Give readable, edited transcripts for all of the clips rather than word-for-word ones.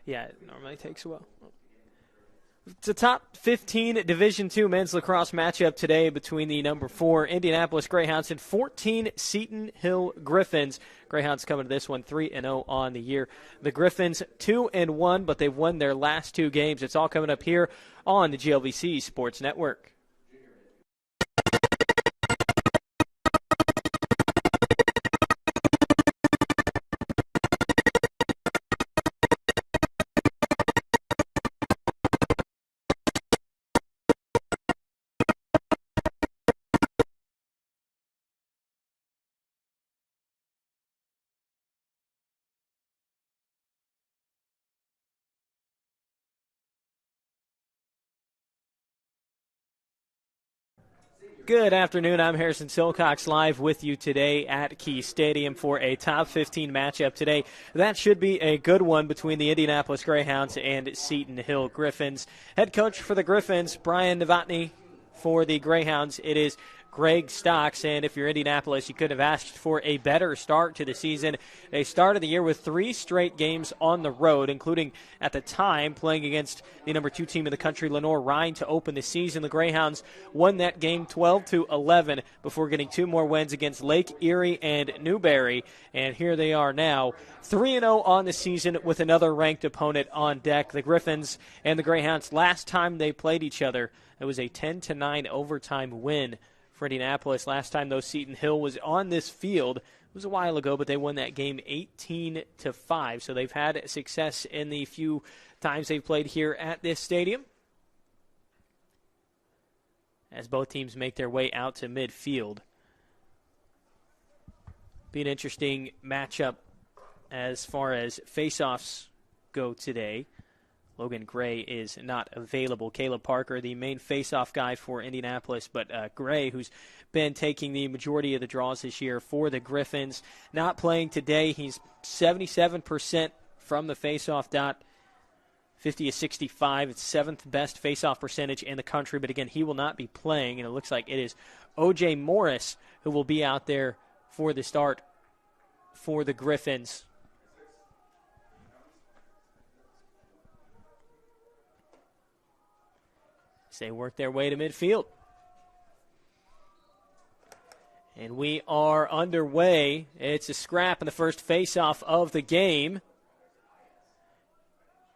Yeah, it normally takes a while. It's a top 15 Division II men's lacrosse matchup today between the number 4 Indianapolis Greyhounds and 14 Seton Hill Griffins. Greyhounds coming to this one 3-0 on the year. The Griffins 2-1, but they've won their last 2 games. It's all coming up here on the GLVC Sports Network. Good afternoon. I'm Harrison Silcox live with you today at Key Stadium for a top 15 matchup today. That should be a good one between the Indianapolis Greyhounds and Seton Hill Griffins. Head coach for the Griffins, Brian Novotny. For the Greyhounds, it is Greg Stocks, and if you're Indianapolis, you could have asked for a better start to the season. They started the year with 3 straight games on the road, including at the time playing against the number 2 team in the country, Lenore-Rhine, to open the season. The Greyhounds won that game 12-11 before getting 2 more wins against Lake Erie and Newberry, and here they are now, 3-0 on the season with another ranked opponent on deck. The Griffins and the Greyhounds, last time they played each other, it was a 10-9 overtime win for Indianapolis. Last time, though, Seton Hill was on this field. It was a while ago, but they won that game 18-5. So they've had success in the few times they've played here at this stadium, as both teams make their way out to midfield. Be an interesting matchup as far as faceoffs go today. Logan Gray is not available. Caleb Parker, the main faceoff guy for Indianapolis, but Gray, who's been taking the majority of the draws this year for the Griffins, not playing today. He's 77% from the faceoff dot, 50-65. It's 7th best faceoff percentage in the country, but again, he will not be playing, and it looks like it is O.J. Morris who will be out there for the start for the Griffins. They work their way to midfield. And we are underway. It's a scrap in the first faceoff of the game.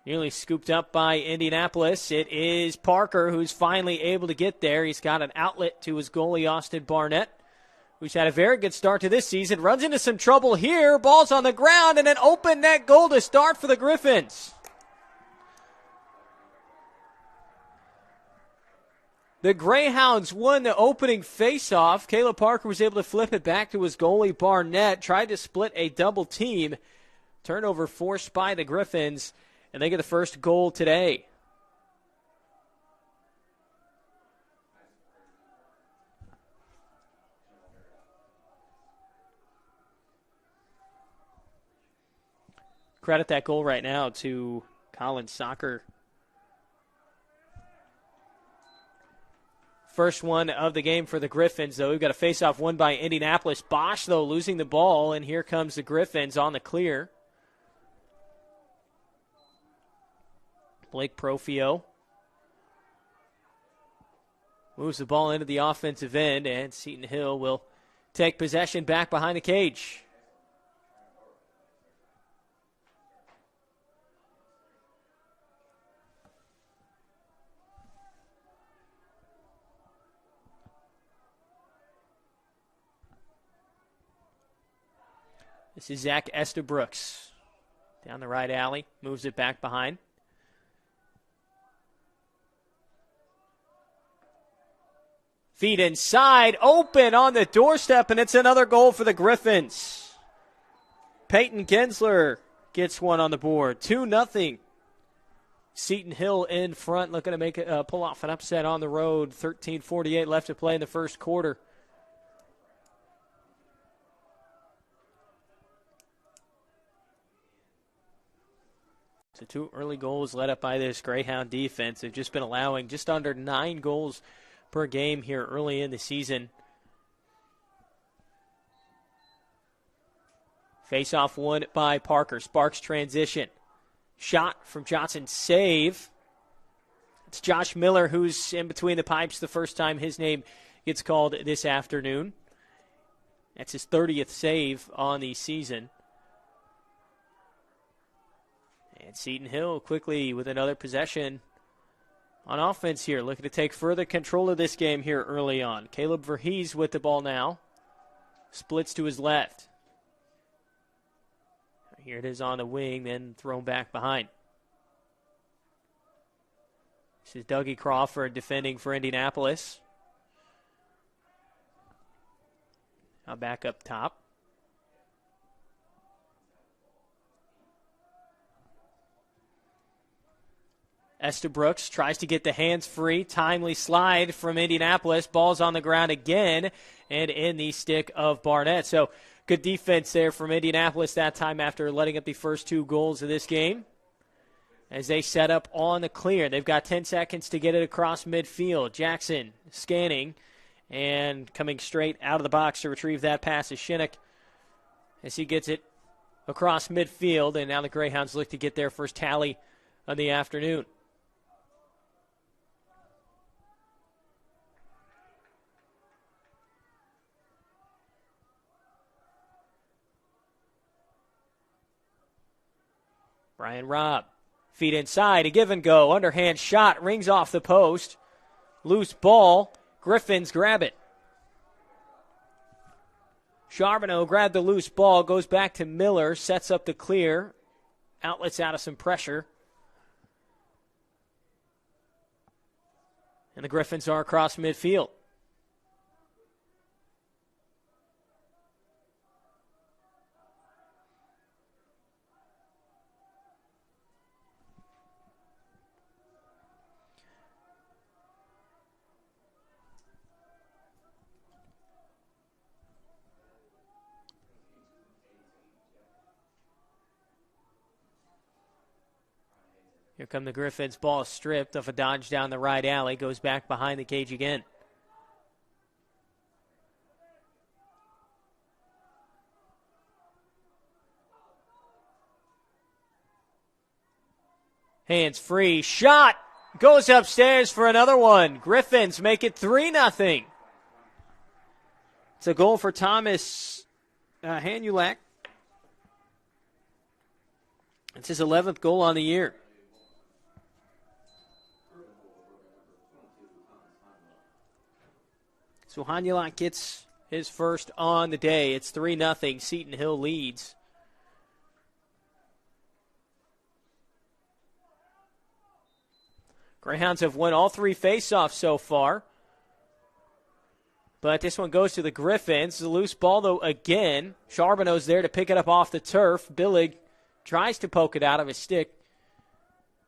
Nearly scooped up by Indianapolis. It is Parker who's finally able to get there. He's got an outlet to his goalie, Austin Barnett, who's had a very good start to this season. Runs into some trouble here. Ball's on the ground, and an open net goal to start for the Griffins. The Greyhounds won the opening faceoff. Caleb Parker was able to flip it back to his goalie, Barnett. Tried to split a double team. Turnover forced by the Griffins, and they get the first goal today. Credit that goal right now to Colin Socker. First one of the game for the Griffins, though. We've got a face-off won by Indianapolis. Bosch, though, losing the ball, and here comes the Griffins on the clear. Blake Profio moves the ball into the offensive end, and Seton Hill will take possession back behind the cage. This is Zach Estabrooks. Down the right alley. Moves it back behind. Feet inside. Open on the doorstep, and it's another goal for the Griffins. Peyton Gensler gets one on the board. 2-0. Seton Hill in front, looking to make pull off an upset on the road. 13:48 left to play in the first quarter. So 2 early goals led up by this Greyhound defense. They've just been allowing just under 9 goals per game here early in the season. Face-off won by Parker. Sparks transition. Shot from Johnson, save. It's Josh Miller who's in between the pipes the first time his name gets called this afternoon. That's his 30th save on the season. And Seton Hill quickly with another possession on offense here, looking to take further control of this game here early on. Caleb Verhees with the ball now. Splits to his left. Here it is on the wing, then thrown back behind. This is Dougie Crawford defending for Indianapolis. Now back up top. Estabrooks tries to get the hands free. Timely slide from Indianapolis. Ball's on the ground again and in the stick of Barnett. So good defense there from Indianapolis that time after letting up the first 2 goals of this game. As they set up on the clear. They've got 10 seconds to get it across midfield. Jackson scanning and coming straight out of the box to retrieve that pass is Shinnick as he gets it across midfield. And now the Greyhounds look to get their first tally of the afternoon. Brian Robb, feet inside, a give and go, underhand shot, rings off the post, loose ball, Griffins grab it. Charbonneau grabbed the loose ball, goes back to Miller, sets up the clear, outlets out of some pressure. And the Griffins are across midfield. Here come the Griffins. Ball stripped off a dodge down the right alley. Goes back behind the cage again. Hands free. Shot. Goes upstairs for another one. Griffins make it 3-0. It's a goal for Thomas Hanulak. It's his 11th goal on the year. So Hanulak gets his first on the day. It's 3-0. Seton Hill leads. Greyhounds have won all 3 faceoffs so far. But this one goes to the Griffins. The loose ball, though, again. Charbonneau's there to pick it up off the turf. Billig tries to poke it out of his stick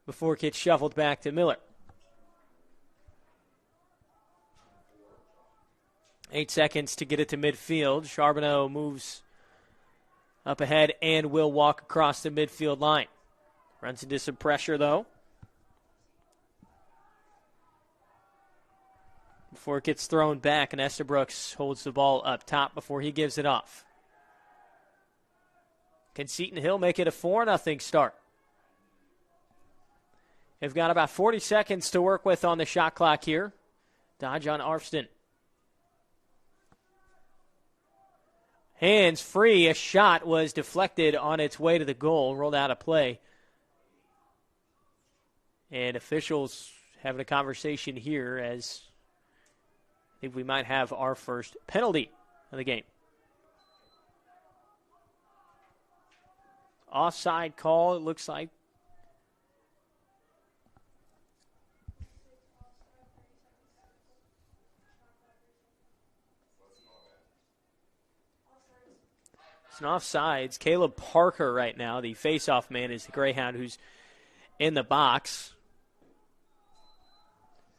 before it gets shoveled back to Miller. 8 seconds to get it to midfield. Charbonneau moves up ahead and will walk across the midfield line. Runs into some pressure, though, before it gets thrown back, and Estabrooks holds the ball up top before he gives it off. Can Seton Hill make it a 4-0 start? They've got about 40 seconds to work with on the shot clock here. Dodge on Arfston. Hands free. A shot was deflected on its way to the goal, rolled out of play. And officials having a conversation here as I think we might have our first penalty of the game. Offside call, it looks like. It's an offsides. Caleb Parker right now, the face-off man, is the Greyhound who's in the box.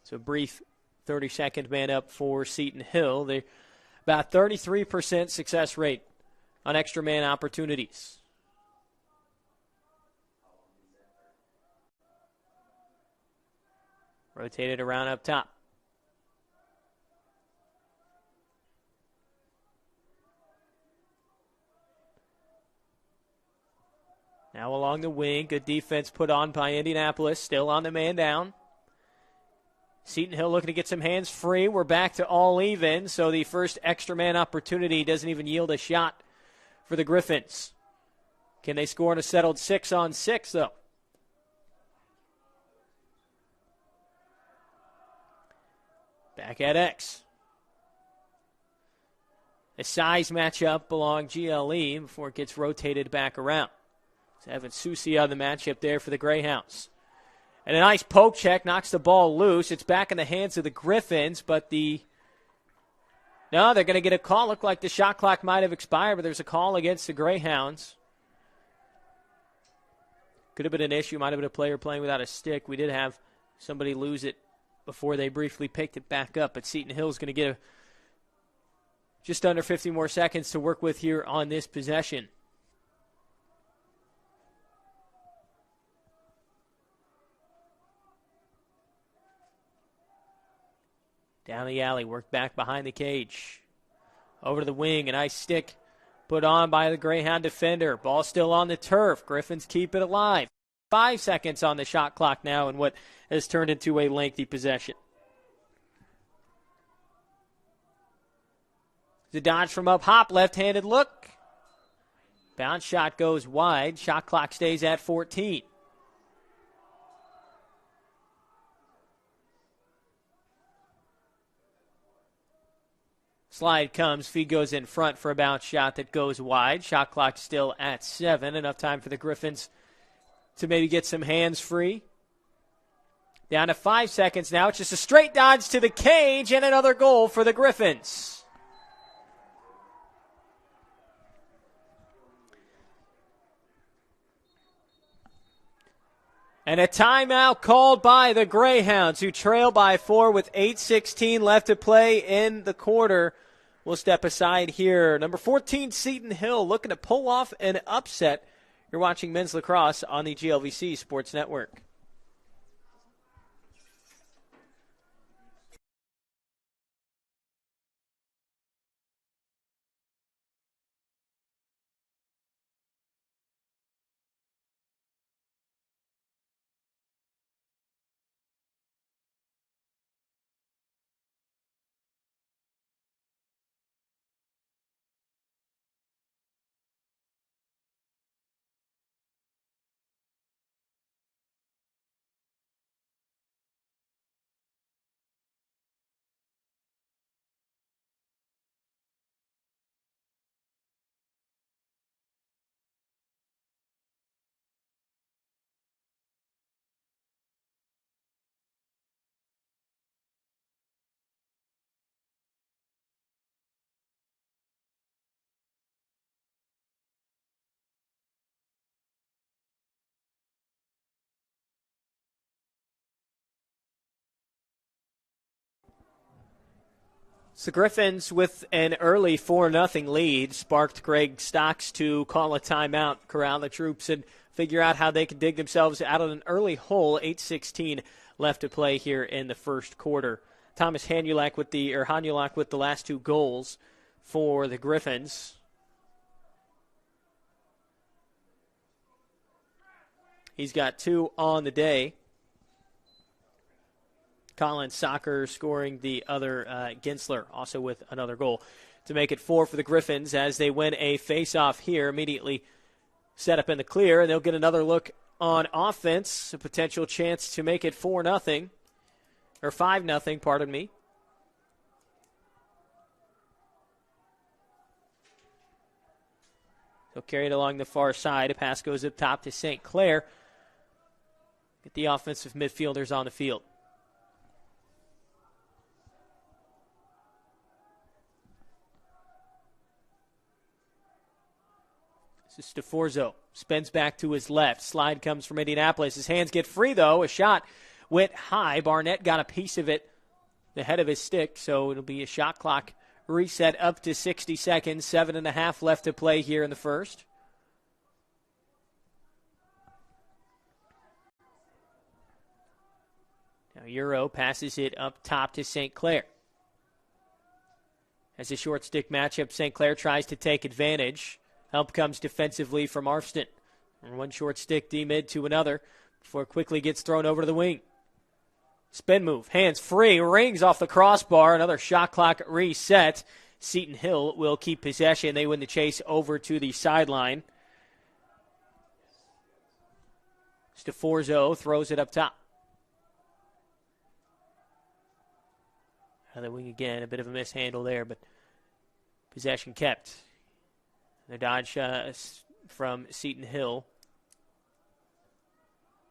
So a brief 30-second man up for Seton Hill. They're about 33% success rate on extra man opportunities. Rotated around up top. Now Now along the wing, good defense put on by Indianapolis, still on the man down. Seton Hill looking to get some hands free. We're back to all even, so the first extra man opportunity doesn't even yield a shot for the Griffins. Can they score in a settled 6-on-6, though? Back at X. A size matchup along GLE before it gets rotated back around. It's Evan Susi on the matchup there for the Greyhounds. And a nice poke check knocks the ball loose. It's back in the hands of the Griffins, but they're going to get a call. Looked like the shot clock might have expired, but there's a call against the Greyhounds. Could have been an issue. Might have been a player playing without a stick. We did have somebody lose it before they briefly picked it back up, but Seton Hill's going to get just under 50 more seconds to work with here on this possession. Down the alley, worked back behind the cage. Over to the wing, a nice stick put on by the Greyhound defender. Ball still on the turf. Griffins keep it alive. 5 seconds on the shot clock now in what has turned into a lengthy possession. The dodge from up hop, left-handed look. Bounce shot goes wide. Shot clock stays at 14. Slide comes, feed goes in front for a bounce shot that goes wide. Shot clock still at 7. Enough time for the Griffins to maybe get some hands free. Down to 5 seconds now. It's just a straight dodge to the cage and another goal for the Griffins. And a timeout called by the Greyhounds, who trail by 4 with 8:16 left to play in the quarter. We'll step aside here. Number 14, Seton Hill, looking to pull off an upset. You're watching men's lacrosse on the GLVC Sports Network. So Griffins with an early 4-0 lead sparked Greg Stocks to call a timeout, corral the troops, and figure out how they can dig themselves out of an early hole. 8:16 left to play here in the first quarter. Thomas Hanulak with the last 2 goals for the Griffins. He's got 2 on the day. Colin Soccer scoring the other, Gensler also with another goal to make it 4 for the Griffins as they win a face-off here, immediately set up in the clear, and they'll get another look on offense, a potential chance to make it 4-0, or 5-0, pardon me. They'll carry it along the far side. A pass goes up top to St. Clair. Get the offensive midfielders on the field. Steforzo spins back to his left. Slide comes from Indianapolis. His hands get free, though. A shot went high. Barnett got a piece of it, the head of his stick, so it'll be a shot clock reset up to 60 seconds. 7.5 left to play here in the first. Now Euro passes it up top to St. Clair. As a short stick matchup, St. Clair tries to take advantage. Help comes defensively from Arfston. From one short stick D-mid to another before it quickly gets thrown over to the wing. Spin move, hands free, rings off the crossbar. Another shot clock reset. Seton Hill will keep possession. They win the chase over to the sideline. Steforzo throws it up top. Out of the wing again, a bit of a mishandle there, but possession kept. The dodge from Seton Hill.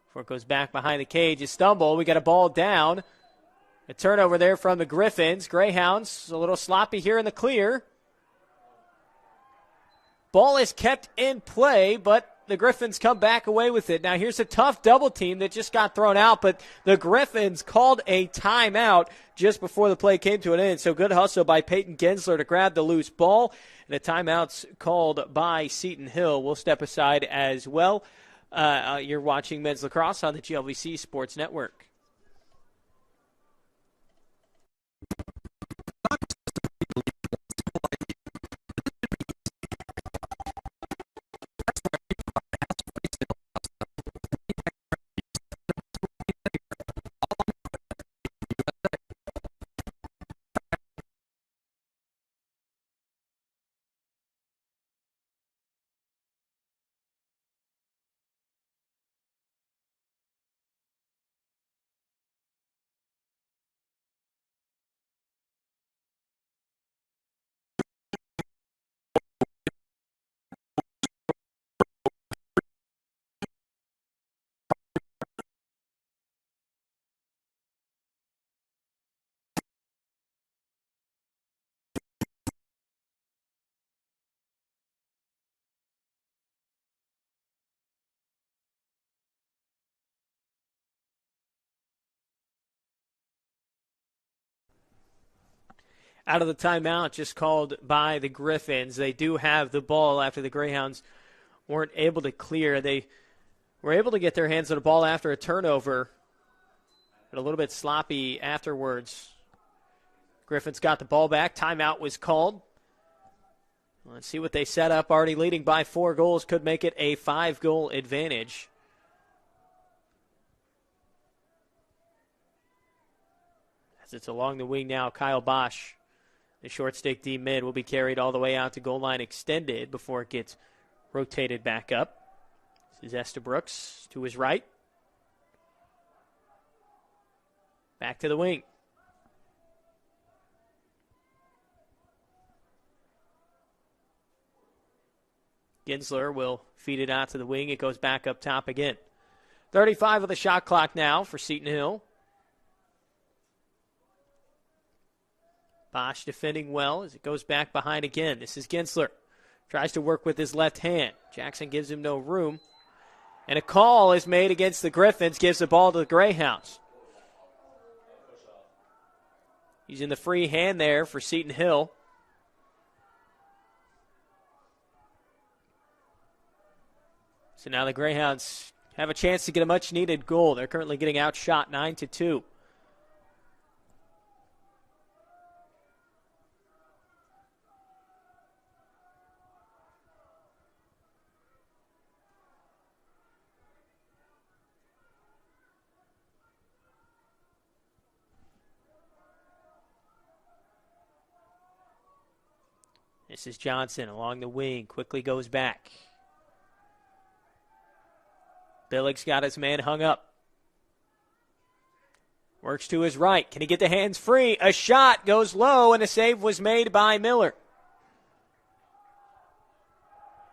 Before it goes back behind the cage, a stumble. We got a ball down. A turnover there from the Griffins. Greyhounds a little sloppy here in the clear. Ball is kept in play, but the Griffins come back away with it. Now here's a tough double team that just got thrown out, but the Griffins called a timeout just before the play came to an end. So good hustle by Peyton Gensler to grab the loose ball. And a timeout's called by Seton Hill. We'll step aside as well. You're watching men's lacrosse on the GLVC Sports Network. Out of the timeout just called by the Griffins. They do have the ball after the Greyhounds weren't able to clear. They were able to get their hands on the ball after a turnover, but a little bit sloppy afterwards. Griffins got the ball back. Timeout was called. Let's see what they set up. Already leading by 4 goals. Could make it a 5-goal advantage. As it's along the wing now, Kyle Bosch. The short stick D-mid will be carried all the way out to goal line extended before it gets rotated back up. This is Estabrooks to his right. Back to the wing. Gensler will feed it out to the wing. It goes back up top again. 35 of the shot clock now for Seton Hill. Bosch defending well as it goes back behind again. This is Gensler. Tries to work with his left hand. Jackson gives him no room. And a call is made against the Griffins. Gives the ball to the Greyhounds. Using the free hand there for Seton Hill. So now the Greyhounds have a chance to get a much-needed goal. They're currently getting outshot 9-2. This is Johnson along the wing. Quickly goes back. Billig's got his man hung up. Works to his right. Can he get the hands free? A shot goes low, and a save was made by Miller.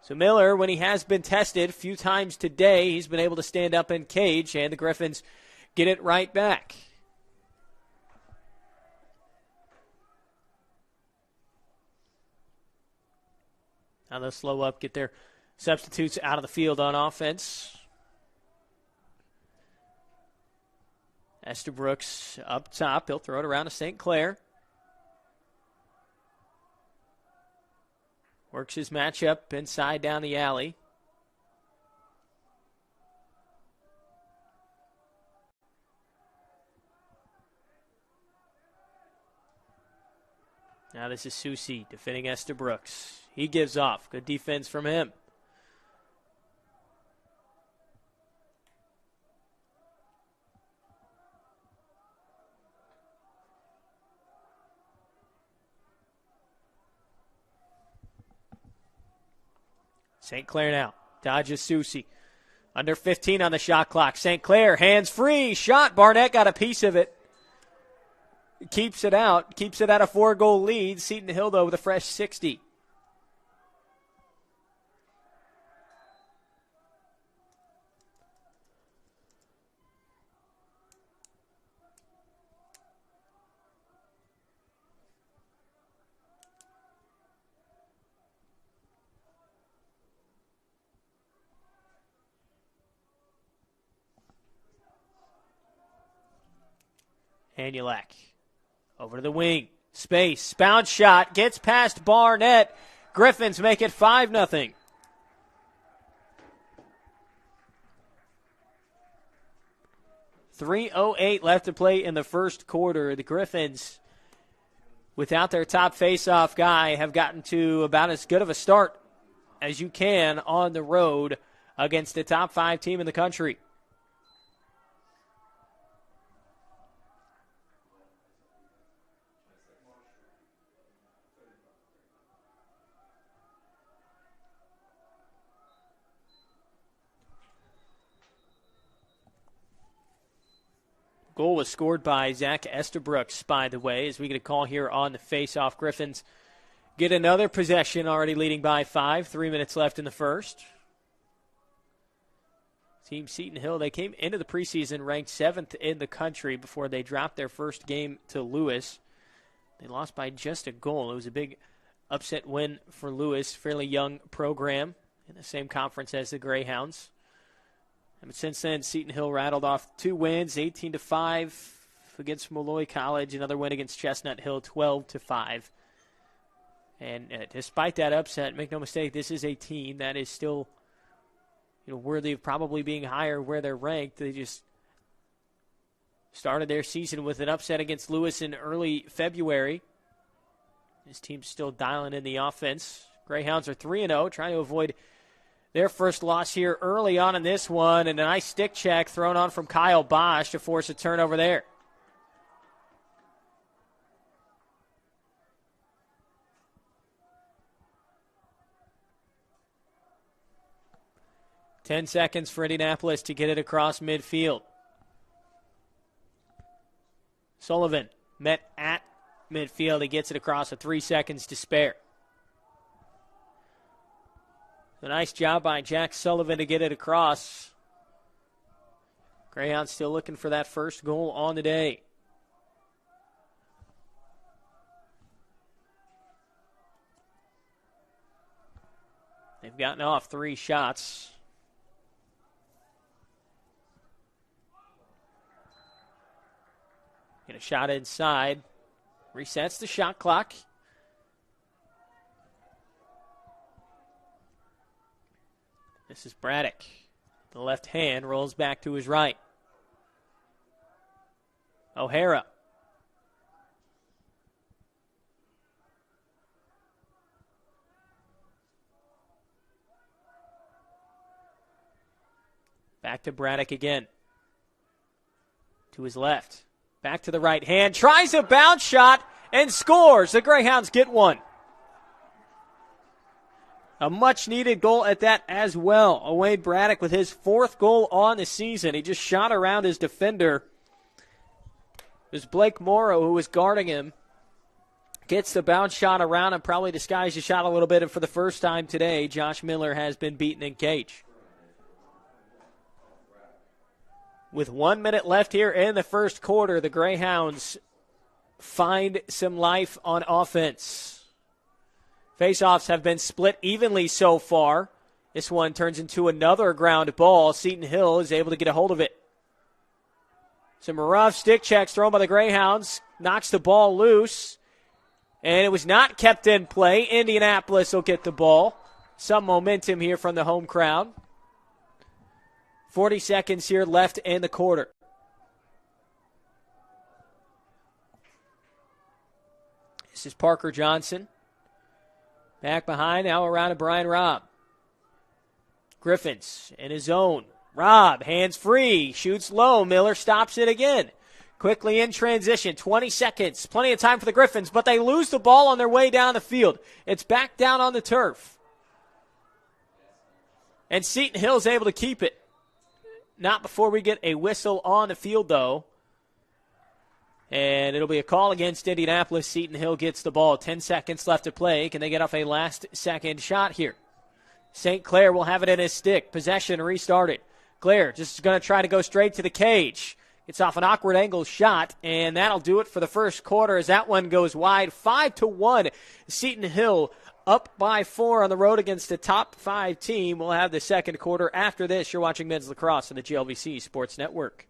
So Miller, when he has been tested a few times today, he's been able to stand up in cage, and the Griffins get it right back. Now they'll slow up, get their substitutes out of the field on offense. Estabrooks up top. He'll throw it around to St. Clair. Works his matchup inside down the alley. Now this is Susi defending Estabrooks. He gives off. Good defense from him. St. Clair now dodges Susie. Under 15 on the shot clock. St. Clair, hands free, shot. Barnett got a piece of it. Keeps it out. Keeps it at a 4-goal lead. Seton Hill, though, with a fresh 60. Anulak over to the wing. Space. Bounce shot. Gets past Barnett. Griffins make it 5-0. .308 left to play in the first quarter. The Griffins, without their top face-off guy, have gotten to about as good of a start as you can on the road against the top 5 team in the country. Goal was scored by Zach Estabrooks, by the way, as we get a call here on the face-off. Griffins get another possession, already leading by 5. 3 minutes left in the first. Team Seton Hill, they came into the preseason ranked 7th in the country before they dropped their first game to Lewis. They lost by just a goal. It was a big upset win for Lewis, fairly young program in the same conference as the Greyhounds. And since then, Seton Hill rattled off 2 wins, 18-5 against Molloy College, another win against Chestnut Hill, 12-5. And despite that upset, make no mistake, this is a team that is still, worthy of probably being higher where they're ranked. They just started their season with an upset against Lewis in early February. This team's still dialing in the offense. Greyhounds are 3-0, trying to avoid their first loss here early on in this one, and a nice stick check thrown on from Kyle Bosch to force a turnover there. Ten seconds for Indianapolis to get it across midfield. Sullivan met at midfield. He gets it across with 3 seconds to spare. A nice job by Jack Sullivan to get it across. Greyhounds still looking for that first goal on the day. They've gotten off 3 shots. Get a shot inside. Resets the shot clock. This is Braddock. The left hand rolls back to his right. O'Hara. Back to Braddock again. To his left. Back to the right hand. Tries a bounce shot and scores. The Greyhounds get one. A much-needed goal at that as well. Wade Braddock with his 4th goal on the season. He just shot around his defender. It was Blake Morrow who was guarding him. Gets the bounce shot around and probably disguised the shot a little bit. And for the first time today, Josh Miller has been beaten in cage. With 1 minute left here in the first quarter, the Greyhounds find some life on offense. Faceoffs have been split evenly so far. This one turns into another ground ball. Seton Hill is able to get a hold of it. Some rough stick checks thrown by the Greyhounds. Knocks the ball loose. And it was not kept in play. Indianapolis will get the ball. Some momentum here from the home crowd. 40 seconds here left in the quarter. This is Parker Johnson. Back behind, now around to Brian Robb. Griffins in his zone. Robb, hands free, shoots low. Miller stops it again. Quickly in transition, 20 seconds. Plenty of time for the Griffins, but they lose the ball on their way down the field. It's back down on the turf. And Seton Hill's able to keep it. Not before we get a whistle on the field, though. And it'll be a call against Indianapolis. Seton Hill gets the ball. 10 seconds left to play. Can they get off a last-second shot here? St. Clair will have it in his stick. Possession restarted. Clair just going to try to go straight to the cage. Gets off an awkward angle shot, and that'll do it for the first quarter as that one goes wide. 5-1. Seton Hill up by 4 on the road against the top 5 team. We'll have the second quarter after this. You're watching men's lacrosse on the GLVC Sports Network.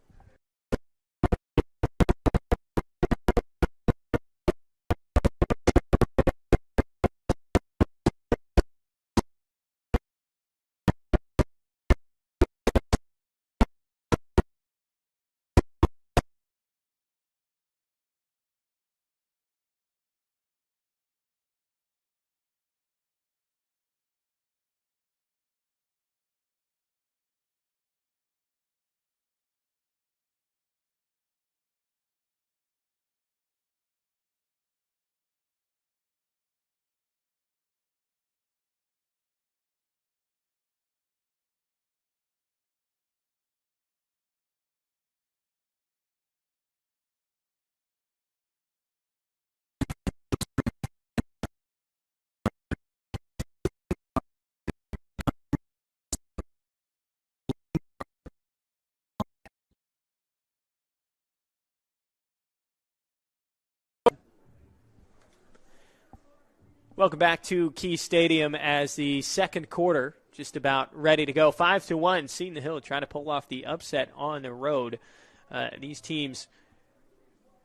Welcome back to Key Stadium as the second quarter just about ready to go. 5-1, Seton Hill trying to pull off the upset on the road. These teams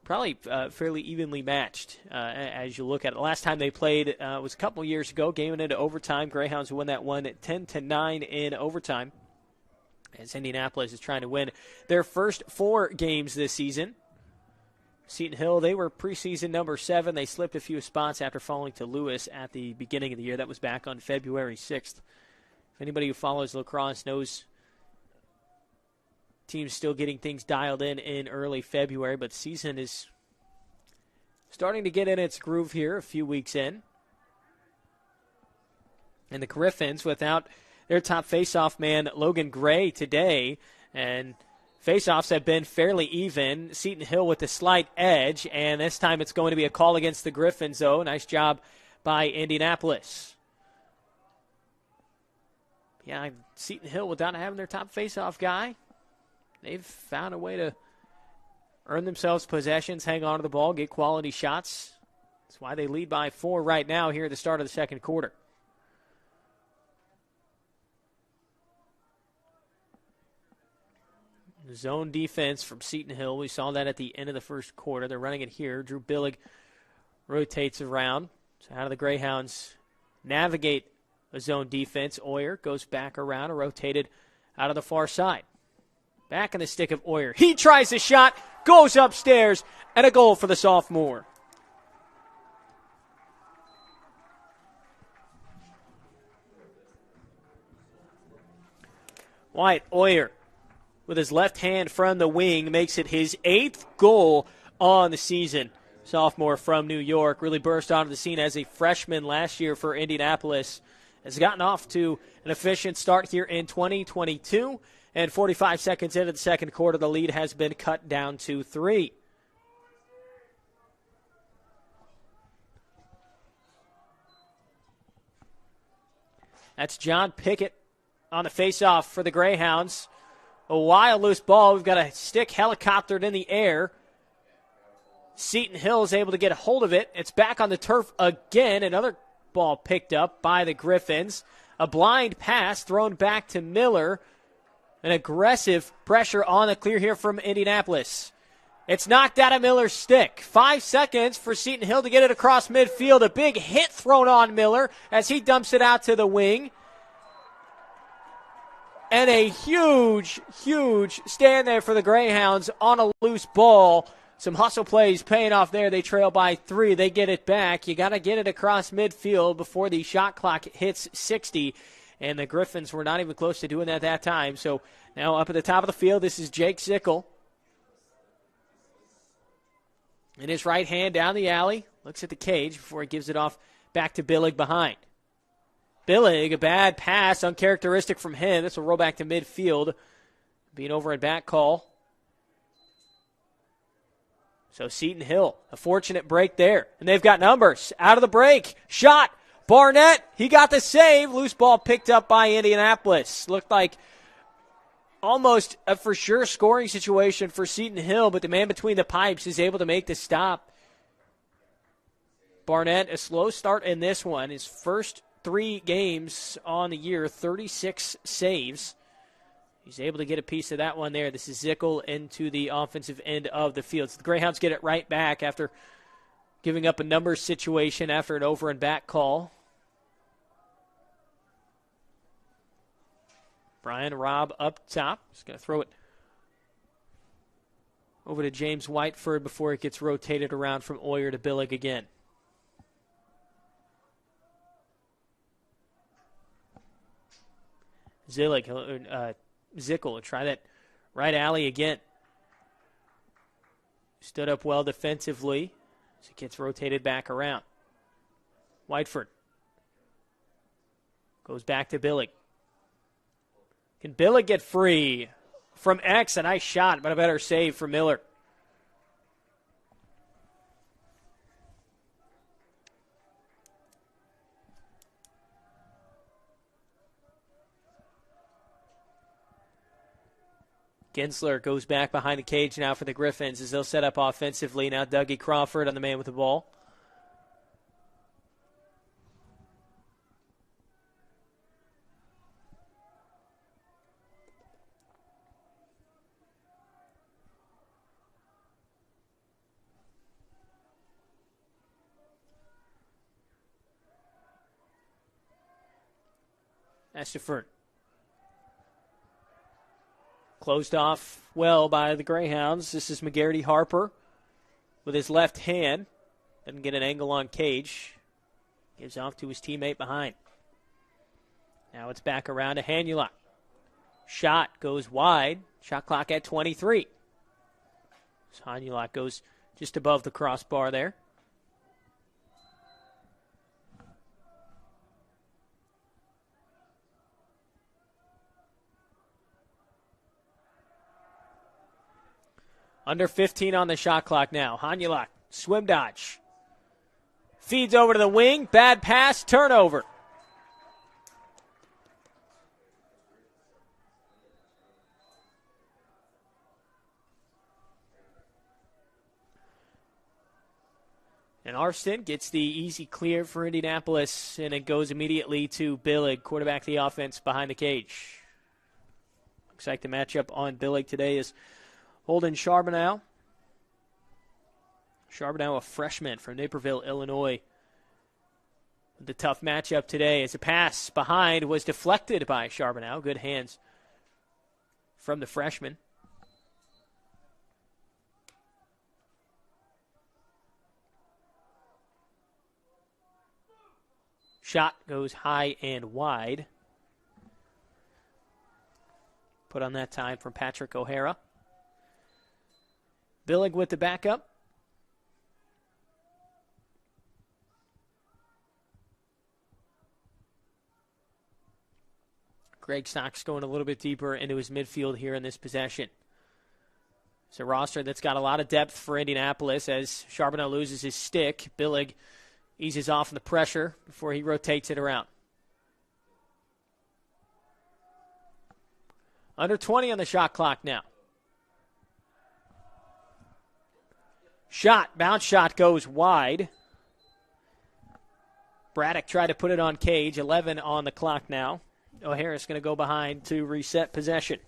probably fairly evenly matched as you look at it. Last time they played was a couple years ago, game into overtime. Greyhounds won that one at 10-9 in overtime as Indianapolis is trying to win their first 4 games this season. Seton Hill, they were preseason number 7. They slipped a few spots after falling to Lewis at the beginning of the year. That was back on February 6th. If anybody who follows lacrosse knows teams still getting things dialed in early February, but season is starting to get in its groove here a few weeks in. And the Griffins, without their top faceoff man, Logan Gray, today, and faceoffs have been fairly even. Seton Hill with a slight edge, and this time it's going to be a call against the Griffins, though. Nice job by Indianapolis. Yeah, Seton Hill, without having their top faceoff guy, they've found a way to earn themselves possessions, hang on to the ball, get quality shots. That's why they lead by 4 right now here at the start of the second quarter. Zone defense from Seton Hill. We saw that at the end of the first quarter. They're running it here. Drew Billig rotates around. So how do the Greyhounds navigate a zone defense? Oyer goes back around and rotated out of the far side. Back in the stick of Oyer. He tries the shot, goes upstairs, and a goal for the sophomore. Wyatt Oyer, with his left hand from the wing, makes it his 8th goal on the season. Sophomore from New York really burst onto the scene as a freshman last year for Indianapolis. Has gotten off to an efficient start here in 2022. And 45 seconds into the second quarter, the lead has been cut down to 3. That's John Pickett on the faceoff for the Greyhounds. A wild loose ball. We've got a stick helicoptered in the air. Seton Hill is able to get a hold of it. It's back on the turf again. Another ball picked up by the Griffins. A blind pass thrown back to Miller. An aggressive pressure on the clear here from Indianapolis. It's knocked out of Miller's stick. 5 seconds for Seton Hill to get it across midfield. A big hit thrown on Miller as he dumps it out to the wing. And a huge, huge stand there for the Greyhounds on a loose ball. Some hustle plays paying off there. They trail by 3. They get it back. You got to get it across midfield before the shot clock hits 60. And the Griffins were not even close to doing that time. So now up at the top of the field, this is Jake Zickel. In his right hand down the alley. Looks at the cage before he gives it off back to Billig behind. Billig, a bad pass, uncharacteristic from him. This will roll back to midfield. Being over at back call. So Seton Hill, a fortunate break there. And they've got numbers. Out of the break. Shot. Barnett, he got the save. Loose ball picked up by Indianapolis. Looked like almost a for sure scoring situation for Seton Hill, but the man between the pipes is able to make the stop. Barnett, a slow start in this one. His first 3 games on the year, 36 saves. He's able to get a piece of that one there. This is Zickel into the offensive end of the field. So the Greyhounds get it right back after giving up a numbers situation after an over and back call. Brian Robb up top. He's going to throw it over to James Whiteford before it gets rotated around from Oyer to Billig again. Zickel will try that right alley again. Stood up well defensively as it gets rotated back around. Whiteford goes back to Billig. Can Billig get free from X? A nice shot, but a better save for Miller. Gensler goes back behind the cage now for the Griffins as they'll set up offensively. Now Dougie Crawford on the man with the ball. Esteford. Closed off well by the Greyhounds. This is McGarity Harper with his left hand. Doesn't get an angle on Cage. Gives off to his teammate behind. Now it's back around to Hanulak. Shot goes wide. Shot clock at 23. So Hanulak goes just above the crossbar there. Under 15 on the shot clock now. Hanulak, swim dodge. Feeds over to the wing. Bad pass, turnover. And Arston gets the easy clear for Indianapolis, and it goes immediately to Billig, quarterback the offense behind the cage. Looks like the matchup on Billig today is Holden Charbonneau. Charbonneau, a freshman from Naperville, Illinois. The tough matchup today as a pass behind was deflected by Charbonneau. Good hands from the freshman. Shot goes high and wide. Put on that time from Patrick O'Hara. Billig with the backup. Greg Stock's going a little bit deeper into his midfield here in this possession. It's a roster that's got a lot of depth for Indianapolis as Charbonneau loses his stick. Billig eases off in the pressure before he rotates it around. Under 20 on the shot clock now. Shot, bounce shot goes wide. Braddock tried to put it on Cage. 11 on the clock now. O'Hara's going to go behind to reset possession.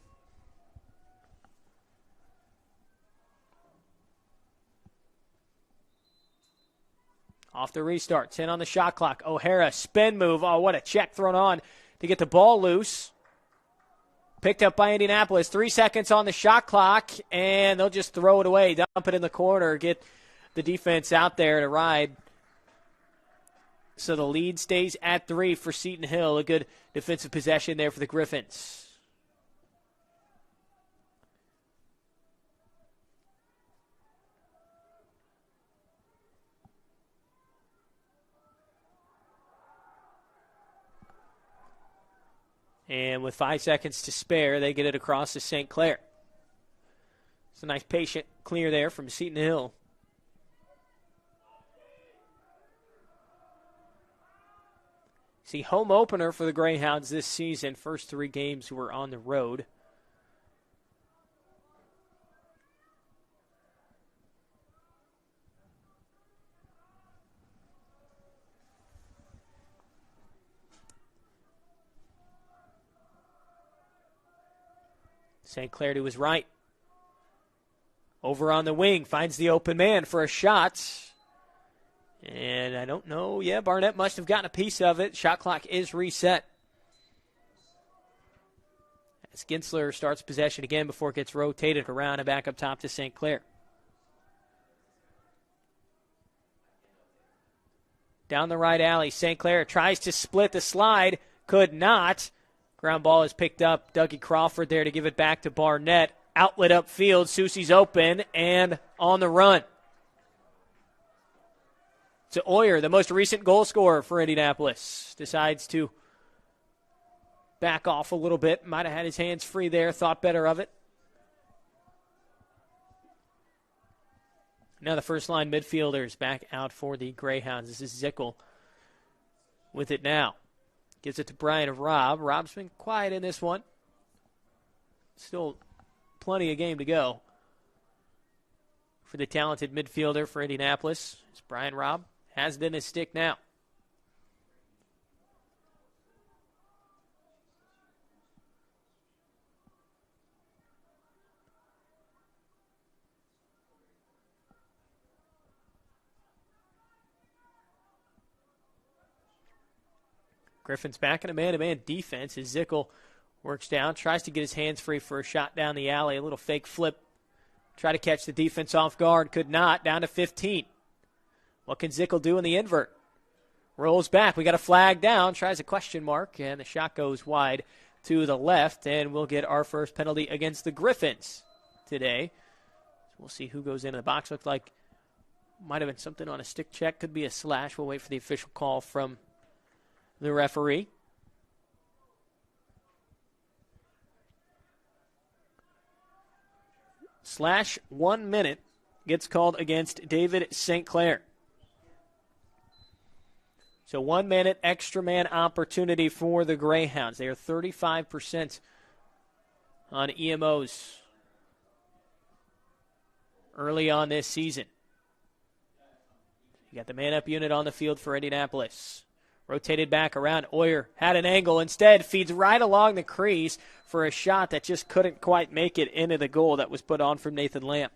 Off the restart. 10 on the shot clock. O'Hara, spin move. Oh, what a check thrown on to get the ball loose. Picked up by Indianapolis. 3 seconds on the shot clock, and they'll just throw it away, dump it in the corner, get the defense out there to ride. So the lead stays at 3 for Seton Hill. A good defensive possession there for the Griffins. And with 5 seconds to spare, they get it across to St. Clair. It's a nice patient clear there from Seton Hill. See, home opener for the Greyhounds this season. First 3 games were on the road. St. Clair to his right. Over on the wing, finds the open man for a shot. And I don't know. Yeah, Barnett must have gotten a piece of it. Shot clock is reset. As Ginsler starts possession again before it gets rotated around and back up top to St. Clair. Down the right alley, St. Clair tries to split the slide. Could not. Ground ball is picked up. Dougie Crawford there to give it back to Barnett. Outlet upfield. Susie's open and on the run. To Oyer, the most recent goal scorer for Indianapolis. Decides to back off a little bit. Might have had his hands free there. Thought better of it. Now the first line midfielders back out for the Greyhounds. This is Zickel with it now. Gives it to Brian Robb. Robb's been quiet in this one. Still plenty of game to go for the talented midfielder for Indianapolis. It's Brian Robb. Has it in his stick now. Griffin's back in a man-to-man defense as Zickel works down, tries to get his hands free for a shot down the alley, a little fake flip. Try to catch the defense off guard, could not, down to 15. What can Zickel do in the invert? Rolls back, we got a flag down, tries a question mark, and the shot goes wide to the left, and we'll get our first penalty against the Griffins today. So we'll see who goes into the box. Looked like might have been something on a stick check, could be a slash. We'll wait for the official call from the referee. Slash 1 minute gets called against David St. Clair. So 1 minute extra man opportunity for the Greyhounds. They are 35% on EMOs early on this season. You got the man-up unit on the field for Indianapolis. Rotated back around. Oyer had an angle. Instead, feeds right along the crease for a shot that just couldn't quite make it into the goal that was put on from Nathan Lamb.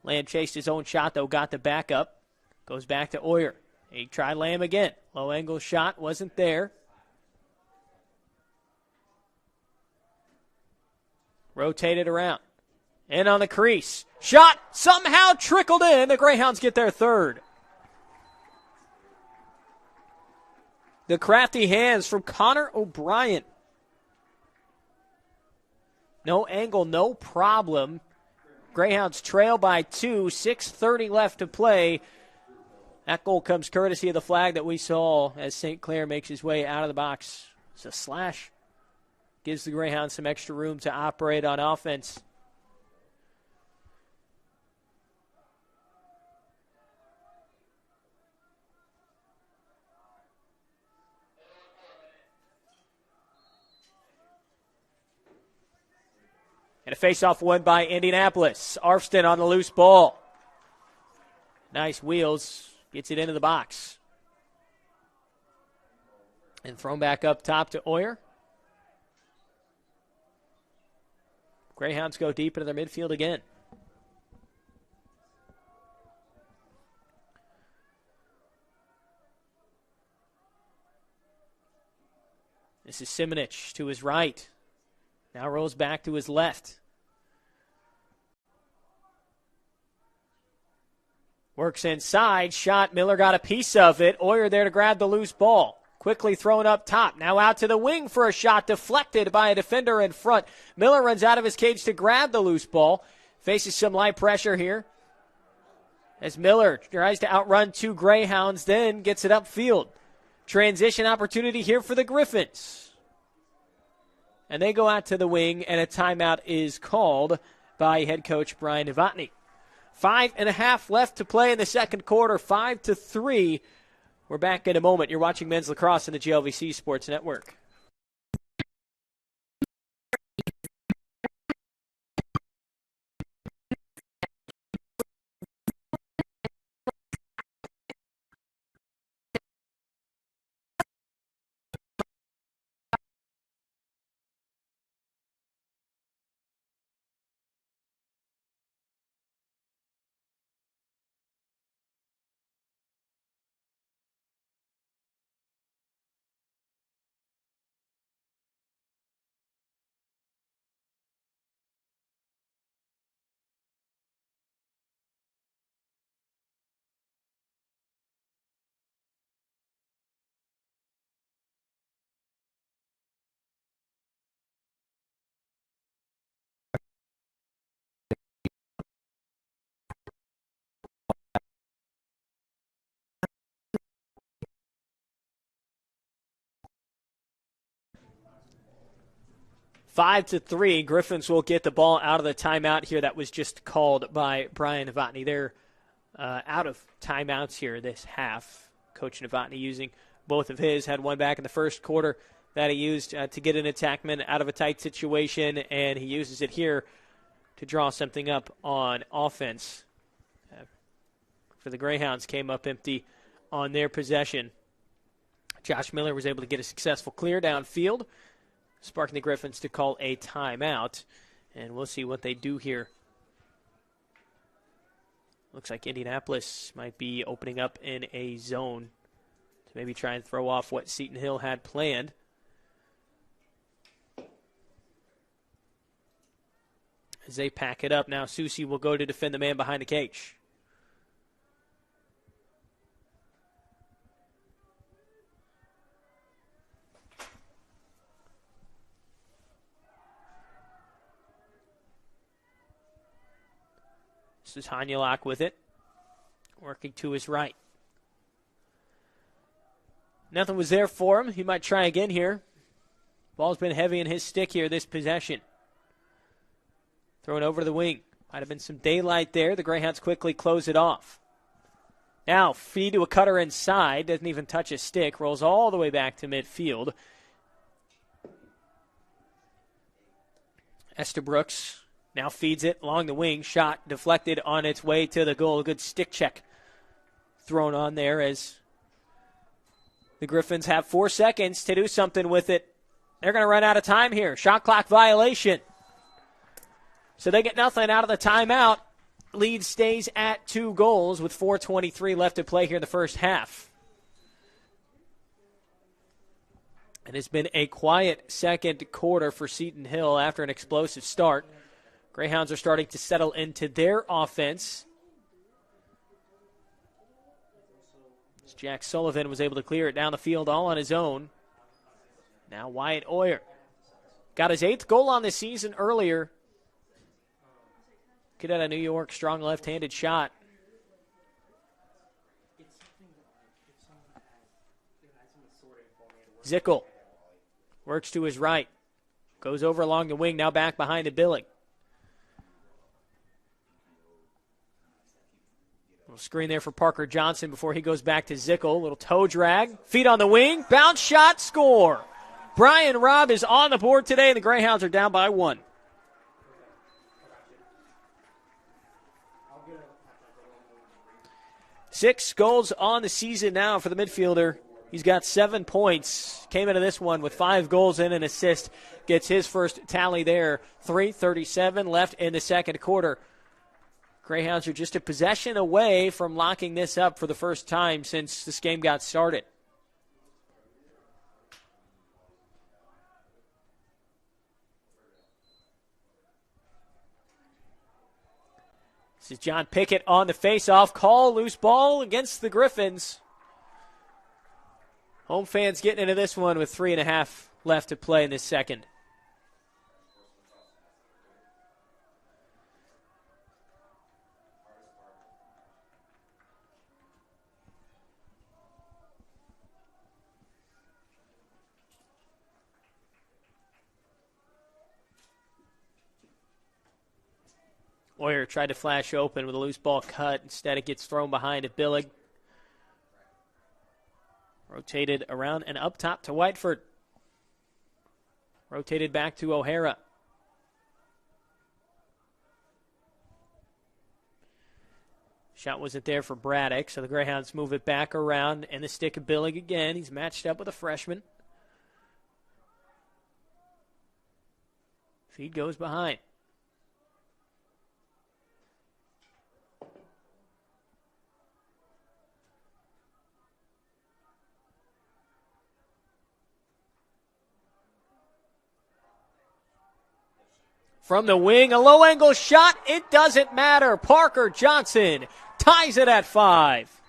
Lamb chased his own shot, though, got the backup. Goes back to Oyer. He tried Lamb again. Low angle shot wasn't there. Rotated around. In on the crease. Shot somehow trickled in. The Greyhounds get their third. The crafty hands from Connor O'Brien. No angle, no problem. Greyhounds trail by 2, 6:30 left to play. That goal comes courtesy of the flag that we saw as St. Clair makes his way out of the box. It's a slash. Gives the Greyhounds some extra room to operate on offense. And a face-off won by Indianapolis. Arfston on the loose ball. Nice wheels. Gets it into the box. And thrown back up top to Oyer. Greyhounds go deep into their midfield again. This is Simonich to his right. Now rolls back to his left. Works inside. Shot. Miller got a piece of it. Oyer there to grab the loose ball. Quickly thrown up top. Now out to the wing for a shot. Deflected by a defender in front. Miller runs out of his cage to grab the loose ball. Faces some light pressure here. As Miller tries to outrun 2 Greyhounds, then gets it upfield. Transition opportunity here for the Griffins. And they go out to the wing, and a timeout is called by head coach Brian Novotny. 5.5 left to play in the second quarter, 5-3. We're back in a moment. You're watching men's lacrosse on the GLVC Sports Network. Five to 3, Griffins will get the ball out of the timeout here that was just called by Brian Novotny. They're out of timeouts here this half. Coach Novotny using both of his. Had one back in the first quarter that he used to get an attackman out of a tight situation, and he uses it here to draw something up on offense. For the Greyhounds, came up empty on their possession. Josh Miller was able to get a successful clear downfield, sparking the Griffins to call a timeout. And we'll see what they do here. Looks like Indianapolis might be opening up in a zone to maybe try and throw off what Seton Hill had planned. As they pack it up, now Susi will go to defend the man behind the cage. This is Hanyalak with it, working to his right. Nothing was there for him. He might try again here. Ball's been heavy in his stick here this possession. Thrown over to the wing. Might have been some daylight there. The Greyhounds quickly close it off. Now, feed to a cutter inside. Doesn't even touch his stick. Rolls all the way back to midfield. Esther Brooks now feeds it along the wing. Shot deflected on its way to the goal. A good stick check thrown on there as the Griffins have 4 seconds to do something with it. They're going to run out of time here. Shot clock violation. So they get nothing out of the timeout. Lead stays at 2 goals with 4:23 left to play here in the first half. It has been a quiet second quarter for Seton Hill after an explosive start. Greyhounds are starting to settle into their offense. As Jack Sullivan was able to clear it down the field all on his own. Now Wyatt Oyer got his 8th goal on the season earlier. Kid out of New York, strong left-handed shot. Zickel works to his right. Goes over along the wing, now back behind the Billing. Little screen there for Parker Johnson before he goes back to Zickel. Little toe drag. Feet on the wing. Bounce shot, score. Brian Robb is on the board today, and the Greyhounds are down by 1. Six goals on the season now for the midfielder. He's got 7 points. Came into this one with 5 goals and an assist. Gets his first tally there. 3:37 left in the second quarter. Greyhounds are just a possession away from locking this up for the first time since this game got started. This is John Pickett on the face-off call. Loose ball against the Griffins. Home fans getting into this one with 3.5 left to play in this second. Oyer tried to flash open with a loose ball cut. Instead, it gets thrown behind to Billig. Rotated around and up top to Whiteford. Rotated back to O'Hara. Shot wasn't there for Braddock, so the Greyhounds move it back around, and the stick of Billig again. He's matched up with a freshman. Feed goes behind. From the wing, a low-angle shot. It doesn't matter. Parker Johnson ties it at 5.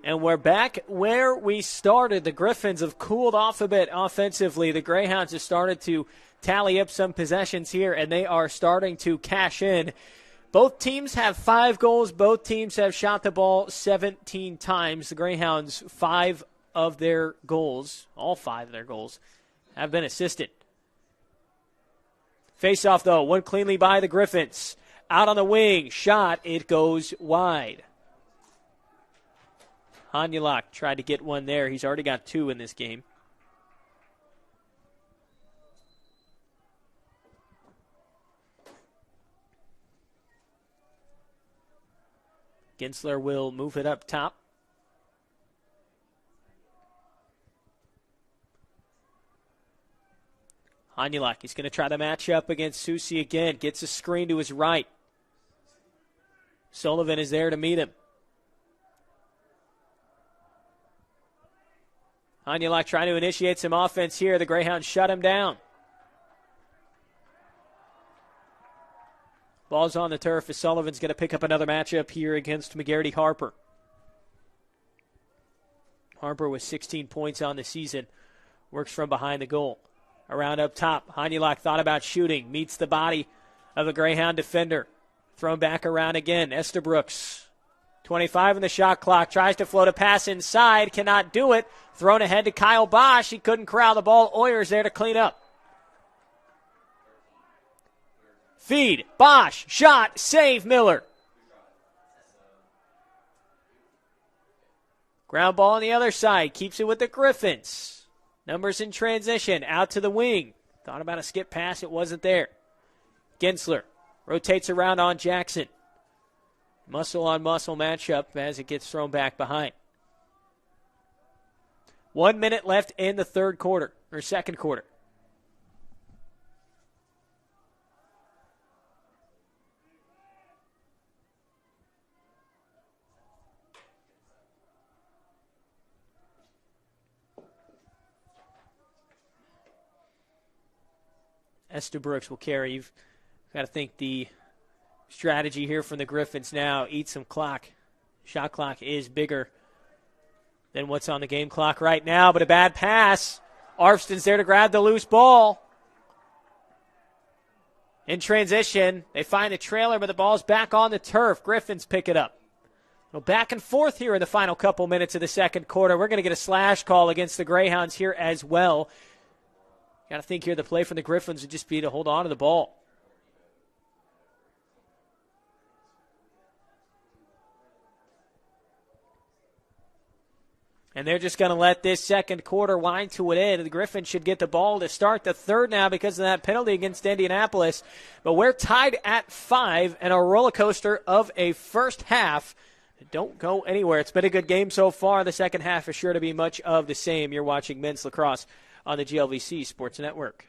And we're back where we started. The Griffins have cooled off a bit offensively. The Greyhounds have started to tally up some possessions here, and they are starting to cash in. Both teams have 5 goals. Both teams have shot the ball 17 times. The Greyhounds, 5 of their goals, all 5 of their goals, have been assisted. Face-off, though, won cleanly by the Griffins. Out on the wing, shot, it goes wide. Hanulak tried to get one there. He's already got 2 in this game. Gensler will move it up top. Hanulak, he's going to try to match up against Susi again. Gets a screen to his right. Sullivan is there to meet him. Hanulak trying to initiate some offense here. The Greyhounds shut him down. Ball's on the turf as Sullivan's going to pick up another matchup here against McGarity Harper. Harper with 16 points on the season. Works from behind the goal. Around up top. Hanulak thought about shooting. Meets the body of a Greyhound defender. Thrown back around again. Estabrooks. 25 in the shot clock. Tries to float a pass inside. Cannot do it. Thrown ahead to Kyle Bosch. He couldn't corral the ball. Oyer's there to clean up. Feed, Bosch, shot, save, Miller. Ground ball on the other side, keeps it with the Griffins. Numbers in transition, out to the wing. Thought about a skip pass, it wasn't there. Gensler rotates around on Jackson. Muscle on muscle matchup as it gets thrown back behind. 1 minute left in the second quarter. Estabrooks will carry. You've got to think the strategy here from the Griffins now, eat some clock. Shot clock is bigger than what's on the game clock right now, but a bad pass. Arfston's there to grab the loose ball. In transition, they find a trailer, but the ball's back on the turf. Griffins pick it up. Well, back and forth here in the final couple minutes of the second quarter. We're going to get a slash call against the Greyhounds here as well. Got to think here the play from the Griffins would just be to hold on to the ball. And they're just going to let this second quarter wind to an end. The Griffins should get the ball to start the third now because of that penalty against Indianapolis. But we're tied at 5 and a roller coaster of a first half. Don't go anywhere. It's been a good game so far. The second half is sure to be much of the same. You're watching men's lacrosse on the GLVC Sports Network.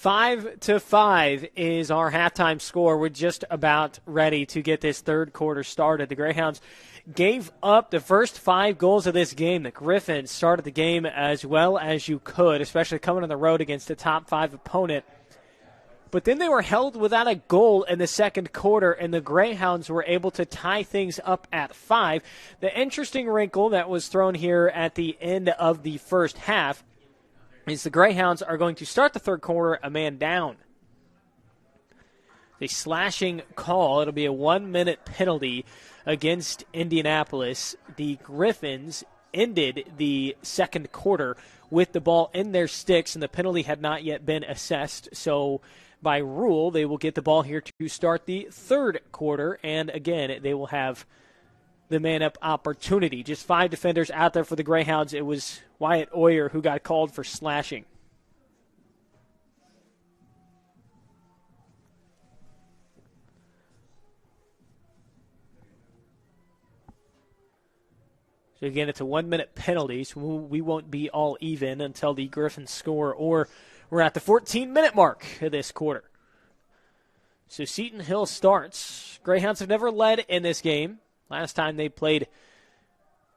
5-5 is our halftime score. We're just about ready to get this third quarter started. The Greyhounds gave up the first 5 goals of this game. The Griffins started the game as well as you could, especially coming on the road against a top 5 opponent. But then they were held without a goal in the second quarter, and the Greyhounds were able to tie things up at 5. The interesting wrinkle that was thrown here at the end of the first half is the Greyhounds are going to start the third quarter a man down. The slashing call, it'll be a 1-minute penalty against Indianapolis. The Griffins ended the second quarter with the ball in their sticks, and the penalty had not yet been assessed. So by rule, they will get the ball here to start the third quarter, and again, they will have the man-up opportunity. Just 5 defenders out there for the Greyhounds. It was Wyatt Oyer who got called for slashing. So again, it's a 1-minute penalty, so we won't be all even until the Griffins score, or we're at the 14-minute mark of this quarter. So Seton Hill starts. Greyhounds have never led in this game. Last time they played, it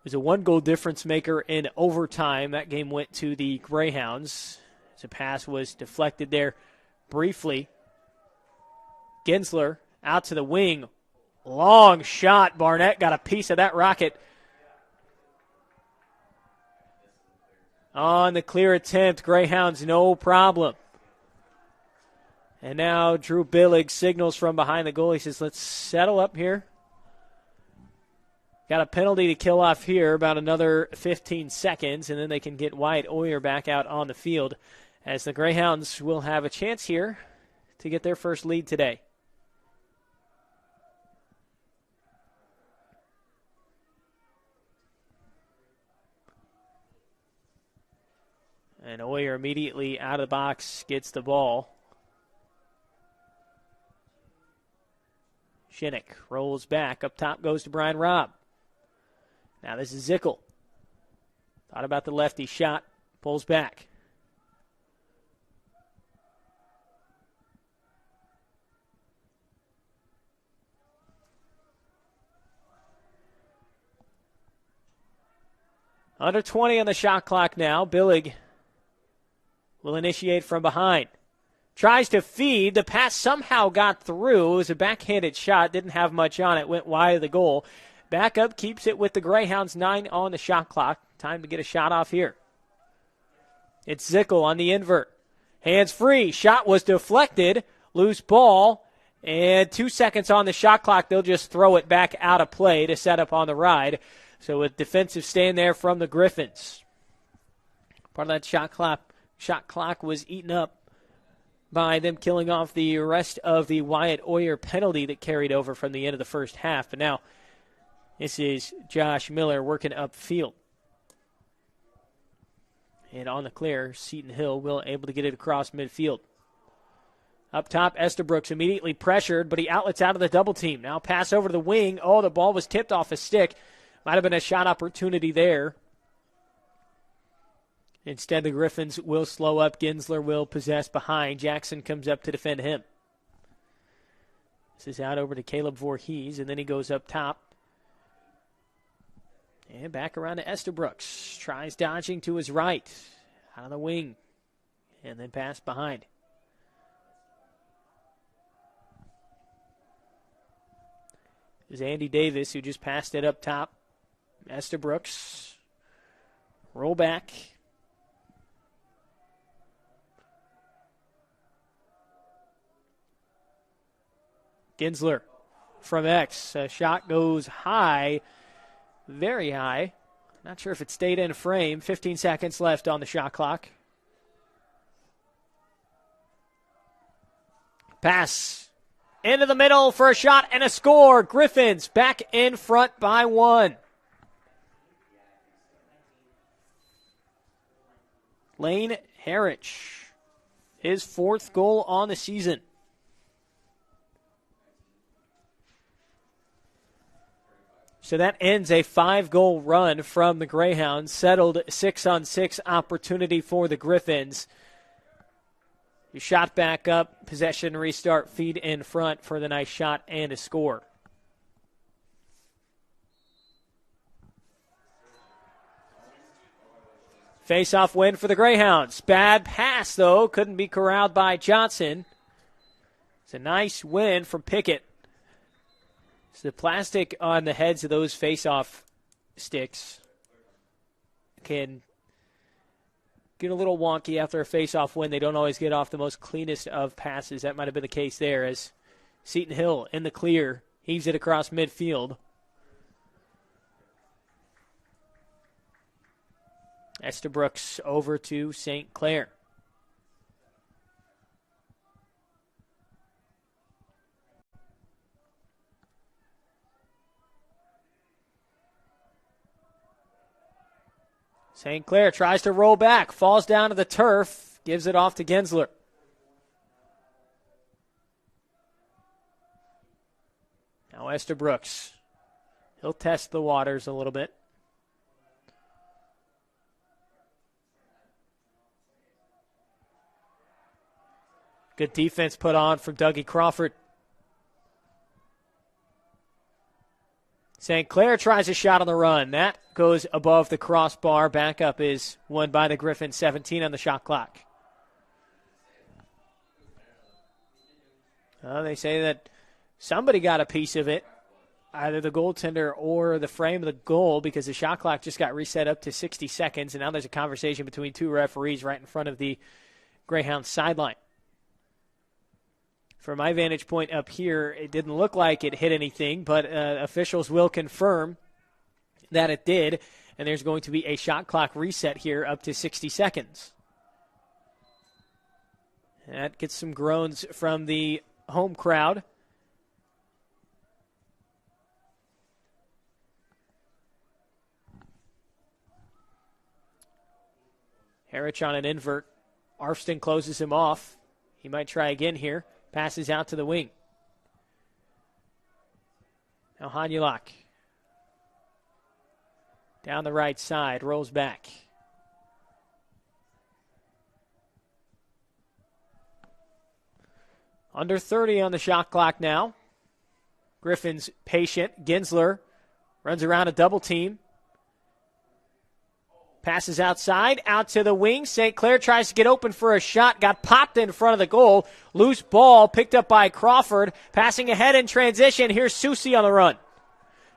was a 1-goal difference maker in overtime. That game went to the Greyhounds. The pass was deflected there briefly. Ginsler out to the wing. Long shot. Barnett got a piece of that rocket. On the clear attempt, Greyhounds no problem. And now Drew Billig signals from behind the goal. He says, let's settle up here. Got a penalty to kill off here, about another 15 seconds, and then they can get Wyatt Oyer back out on the field as the Greyhounds will have a chance here to get their first lead today. And Oyer immediately out of the box gets the ball. Shinnick rolls back. Up top goes to Brian Robb. Now this is Zickel. Thought about the lefty shot. Pulls back. Under 20 on the shot clock now. Billig will initiate from behind. Tries to feed. The pass somehow got through. It was a backhanded shot. Didn't have much on it. Went wide of the goal. Back up, keeps it with the Greyhounds. 9 on the shot clock. Time to get a shot off here. It's Zickel on the invert. Hands free. Shot was deflected. Loose ball. And 2 seconds on the shot clock. They'll just throw it back out of play to set up on the ride. So a defensive stand there from the Griffins. Part of that shot clock was eaten up by them killing off the rest of the Wyatt Oyer penalty that carried over from the end of the first half. But now this is Josh Miller working upfield. And on the clear, Seton Hill will able to get it across midfield. Up top, Estabrooks immediately pressured, but he outlets out of the double team. Now pass over to the wing. Oh, the ball was tipped off a stick. Might have been a shot opportunity there. Instead, the Griffins will slow up. Ginsler will possess behind. Jackson comes up to defend him. This is out over to Caleb Voorhees, and then he goes up top. And back around to Estabrooks. Tries dodging to his right. Out of the wing. And then pass behind. This is Andy Davis, who just passed it up top. Estabrooks. Roll back. Ginsler from X. A shot goes high. Very high. Not sure if it stayed in frame. 15 seconds left on the shot clock. Pass into the middle for a shot and a score. Griffins back in front by 1. Lane Harich, his 4th goal on the season. So that ends a 5-goal run from the Greyhounds. Settled 6-on-6 opportunity for the Griffins. You shot back up, possession restart, feed in front for the nice shot and a score. Face-off win for the Greyhounds. Bad pass, though. Couldn't be corralled by Johnson. It's a nice win from Pickett. So the plastic on the heads of those face-off sticks can get a little wonky after a face-off win. They don't always get off the most cleanest of passes. That might have been the case there as Seton Hill in the clear heaves it across midfield. Estabrooks over to St. Clair. St. Clair tries to roll back, falls down to the turf, gives it off to Gensler. Now Estabrooks. He'll test the waters a little bit. Good defense put on from Dougie Crawford. St. Clair tries a shot on the run. That goes above the crossbar. Backup is won by the Griffins, 17 on the shot clock. They say that somebody got a piece of it, either the goaltender or the frame of the goal, because the shot clock just got reset up to 60 seconds, and now there's a conversation between two referees right in front of the Greyhounds sideline. From my vantage point up here, it didn't look like it hit anything, but officials will confirm that it did, and there's going to be a shot clock reset here up to 60 seconds. That gets some groans from the home crowd. Harich on an invert. Arfston closes him off. He might try again here. Passes out to the wing. Now Hanulak. Down the right side, rolls back. Under 30 on the shot clock now. Griffin's patient. Gensler runs around a double team. Passes outside, out to the wing. St. Clair tries to get open for a shot. Got popped in front of the goal. Loose ball picked up by Crawford. Passing ahead in transition. Here's Susie on the run.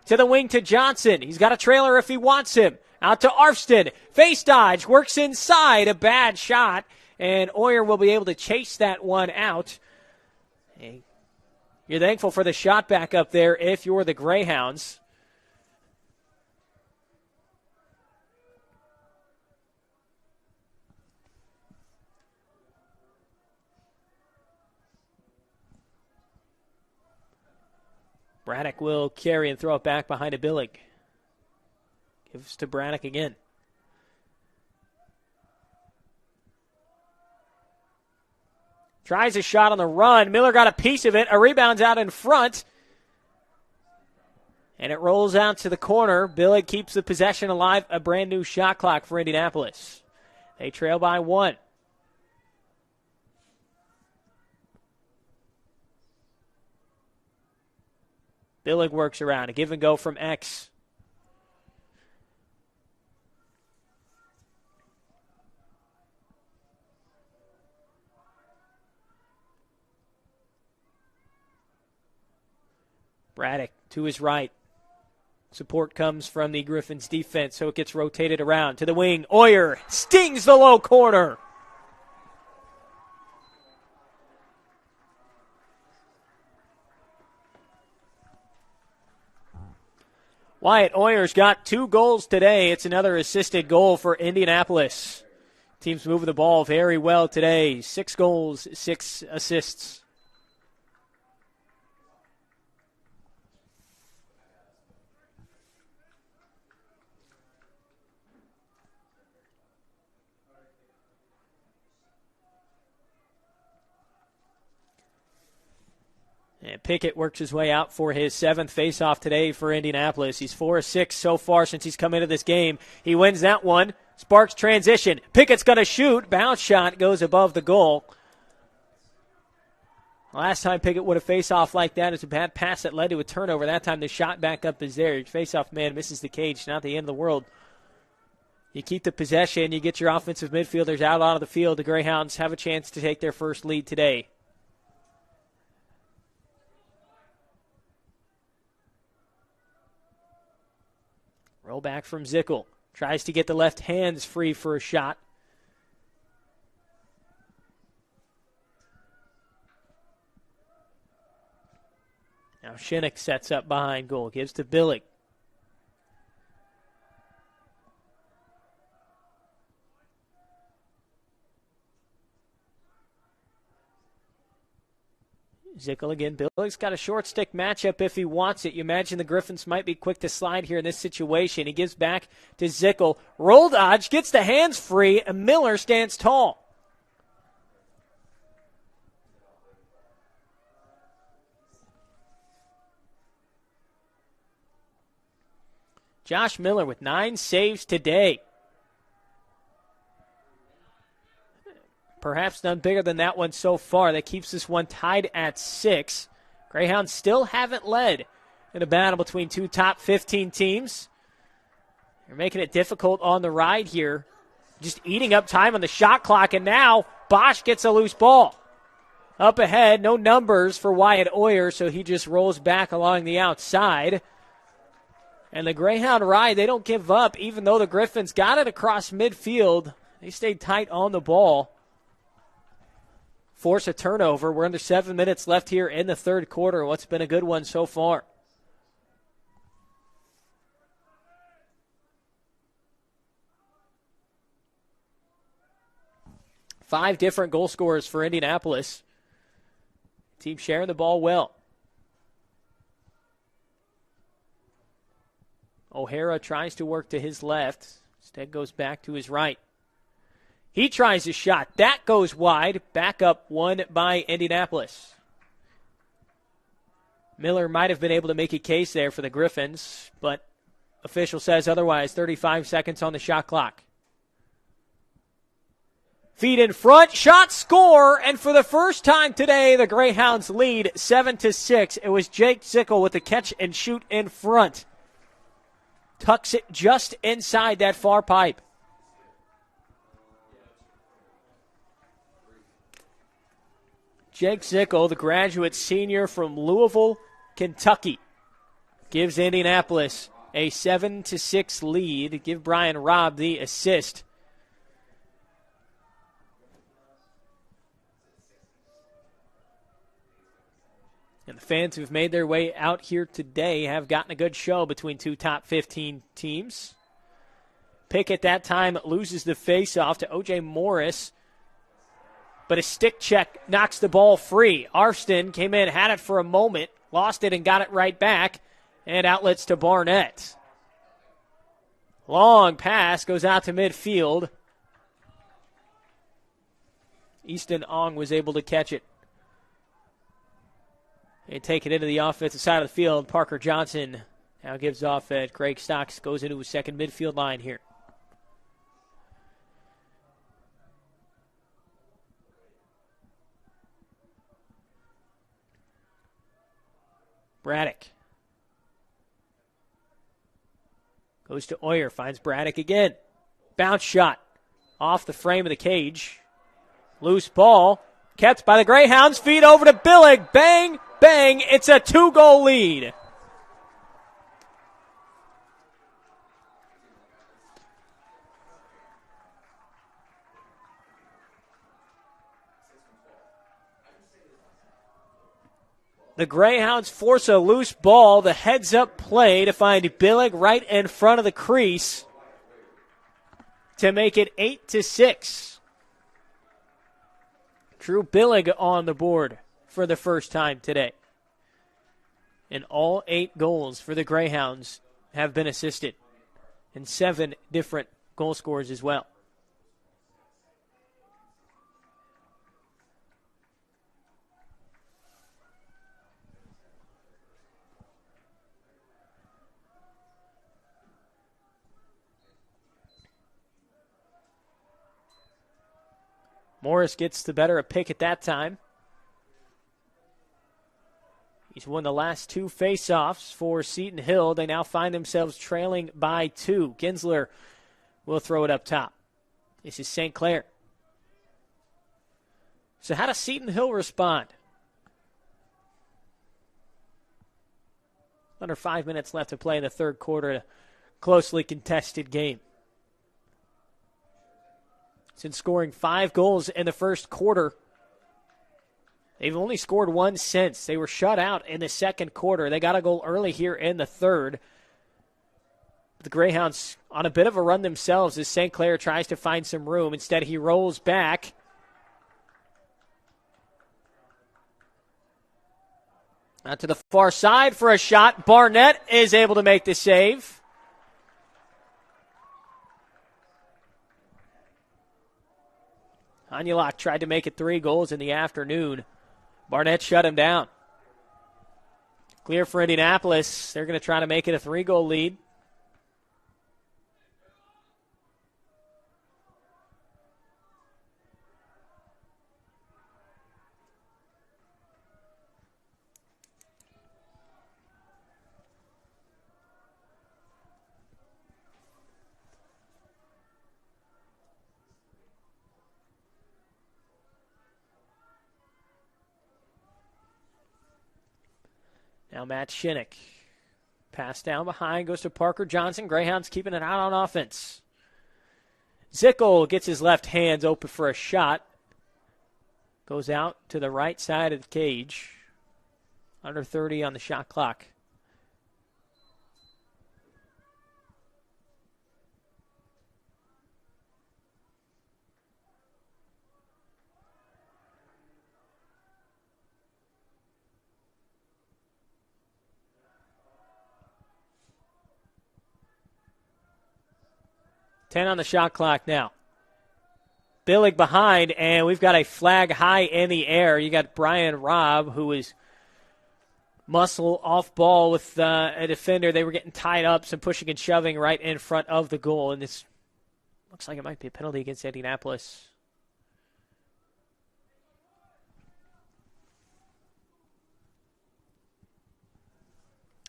To the wing to Johnson. He's got a trailer if he wants him. Out to Arfston. Face dodge. Works inside. A bad shot. And Oyer will be able to chase that one out. Hey, you're thankful for the shot back up there if you're the Greyhounds. Braddock will carry and throw it back behind a Billig. Gives to Braddock again. Tries a shot on the run. Miller got a piece of it. A rebound's out in front. And it rolls out to the corner. Billig keeps the possession alive. A brand new shot clock for Indianapolis. They trail by 1. Billig works around. A give and go from X. Braddock to his right. Support comes from the Griffins defense, so it gets rotated around to the wing. Oyer stings the low corner. Wyatt Oyer's got 2 goals today. It's another assisted goal for Indianapolis. Team's moving the ball very well today. 6 goals, 6 assists. And Pickett works his way out for his 7th faceoff today for Indianapolis. He's 4 of 6 so far since he's come into this game. He wins that one. Sparks transition. Pickett's going to shoot. Bounce shot goes above the goal. Last time Pickett would have faced off like that. It's a bad pass that led to a turnover. That time the shot back up is there. Your face-off man misses the cage. Not the end of the world. You keep the possession. You get your offensive midfielders out onto the field. The Greyhounds have a chance to take their first lead today. Roll back from Zickel. Tries to get the left hands free for a shot. Now Shinnick sets up behind goal. Gives to Billig. Zickel again. Billig's got a short stick matchup if he wants it. You imagine the Griffins might be quick to slide here in this situation. He gives back to Zickel. Roll dodge, gets the hands free, and Miller stands tall. Josh Miller with 9 saves today. Perhaps none bigger than that one so far. That keeps this one tied at 6. Greyhounds still haven't led in a battle between two top 15 teams. They're making it difficult on the ride here. Just eating up time on the shot clock, and now Bosch gets a loose ball. Up ahead, no numbers for Wyatt Oyer, so he just rolls back along the outside. And the Greyhound ride, they don't give up, even though the Griffins got it across midfield. They stayed tight on the ball. Force a turnover. We're under 7 minutes left here in the third quarter. What's been a good one so far. Five different goal scorers for Indianapolis. Team sharing the ball well. O'Hara tries to work to his left. Instead goes back to his right. He tries a shot. That goes wide. Back up one by Indianapolis. Miller might have been able to make a case there for the Griffins, but official says otherwise. 35 seconds on the shot clock. Feet in front, shot, score, and for the first time today, the Greyhounds lead 7-6. It was Jake Zickel with the catch and shoot in front. Tucks it just inside that far pipe. Jake Zickel, the graduate senior from Louisville, Kentucky, gives Indianapolis a 7-6 lead. Give Brian Robb the assist. And the fans who've made their way out here today have gotten a good show between two top 15 teams. Pickett that time loses the faceoff to O.J. Morris, but a stick check knocks the ball free. Arston came in, had it for a moment, lost it and got it right back, and outlets to Barnett. Long pass goes out to midfield. Easton Ong was able to catch it. And take it into the offensive side of the field. Parker Johnson now gives off at Craig Stocks, goes into his second midfield line here. Braddock goes to Oyer, finds Braddock again. Bounce shot off the frame of the cage. Loose ball, kept by the Greyhounds, feed over to Billig, bang, bang, it's a 2-goal lead. The Greyhounds force a loose ball, the heads-up play to find Billig right in front of the crease to make it 8-6. Drew Billig on the board for the first time today. And all 8 goals for the Greyhounds have been assisted. And 7 different goal scorers as well. Morris gets the better of Pickett that time. He's won the last 2 faceoffs for Seton Hill. They now find themselves trailing by 2. Ginsler will throw it up top. This is St. Clair. So how does Seton Hill respond? Under 5 minutes left to play in the third quarter. A closely contested game. Since scoring 5 goals in the first quarter, they've only scored 1 since. They were shut out in the second quarter. They got a goal early here in the third. The Greyhounds on a bit of a run themselves as St. Clair tries to find some room. Instead, he rolls back. Out to the far side for a shot. Barnett is able to make the save. Anulak tried to make it 3 goals in the afternoon. Barnett shut him down. Clear for Indianapolis. They're going to try to make it a 3-goal lead. Now Matt Shinnick. Pass down behind, goes to Parker Johnson. Greyhounds keeping it out on offense. Zickel gets his left hands open for a shot. Goes out to the right side of the cage. Under 30 on the shot clock. Ten on the shot clock now. Billig behind, and we've got a flag high in the air. You got Brian Robb, who is muscle off ball with a defender. They were getting tied up, some pushing and shoving right in front of the goal, and this looks like it might be a penalty against Indianapolis.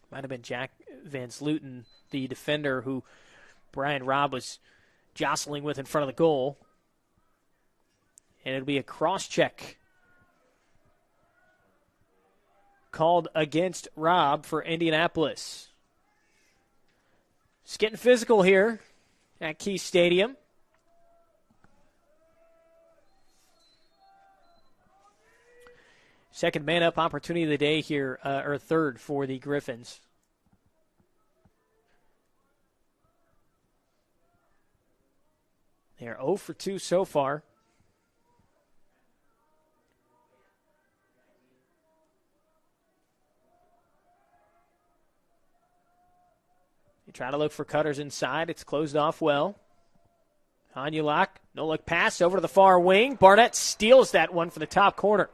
Might have been Jack Van Sluten, the defender who Brian Robb was jostling with in front of the goal. And it'll be a cross-check called against Robb for Indianapolis. It's getting physical here at Key Stadium. Second man-up opportunity of the day here, or third for the Griffins. They're 0 for 2 so far. They try to look for cutters inside. It's closed off well. Anulak, no-look pass over to the far wing. Barnett steals that one for the top corner.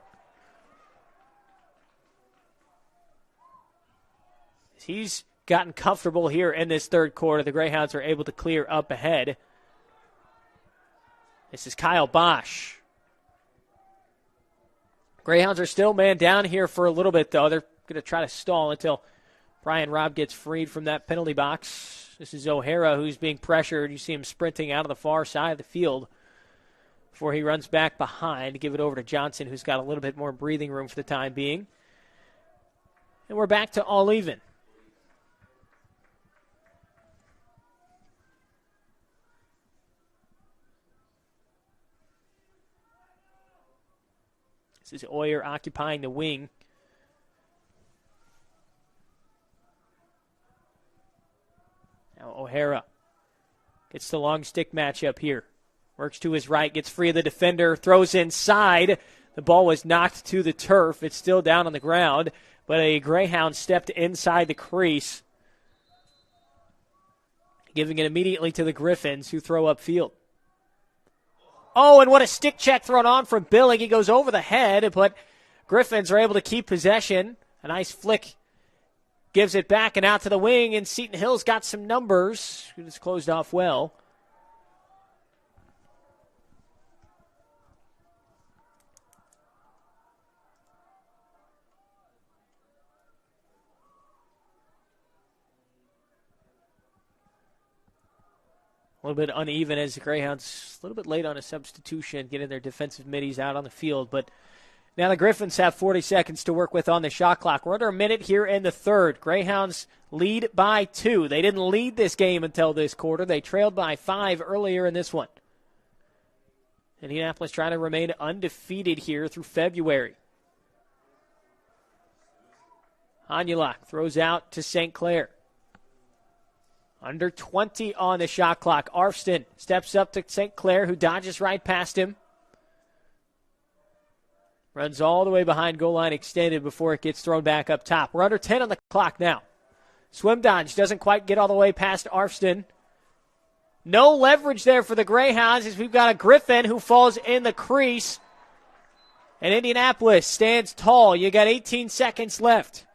He's gotten comfortable here in this third quarter. The Greyhounds are able to clear up ahead. This is Kyle Bosch. Greyhounds are still man down here for a little bit, though. They're going to try to stall until Brian Robb gets freed from that penalty box. This is O'Hara who's being pressured. You see him sprinting out of the far side of the field before he runs back behind to give it over to Johnson, who's got a little bit more breathing room for the time being. And we're back to all even. This is Oyer occupying the wing. Now O'Hara gets the long stick matchup here. Works to his right, gets free of the defender, throws inside. The ball was knocked to the turf. It's still down on the ground, but a Greyhound stepped inside the crease, giving it immediately to the Griffins, who throw upfield. Oh, and what a stick check thrown on from Billig. He goes over the head, but Griffins are able to keep possession. A nice flick gives it back and out to the wing, and Seton Hill's got some numbers. It's closed off well. A little bit uneven as the Greyhounds a little bit late on a substitution, getting their defensive middies out on the field. But now the Griffins have 40 seconds to work with on the shot clock. We're under a minute here in the third. Greyhounds lead by 2. They didn't lead this game until this quarter. They trailed by 5 earlier in this one. Indianapolis trying to remain undefeated here through February. Hanulak throws out to St. Clair. Under 20 on the shot clock. Arfston steps up to St. Clair, who dodges right past him. Runs all the way behind goal line extended before it gets thrown back up top. We're under 10 on the clock now. Swim dodge doesn't quite get all the way past Arfston. No leverage there for the Greyhounds as we've got a Griffin who falls in the crease. And Indianapolis stands tall. You got 18 seconds left.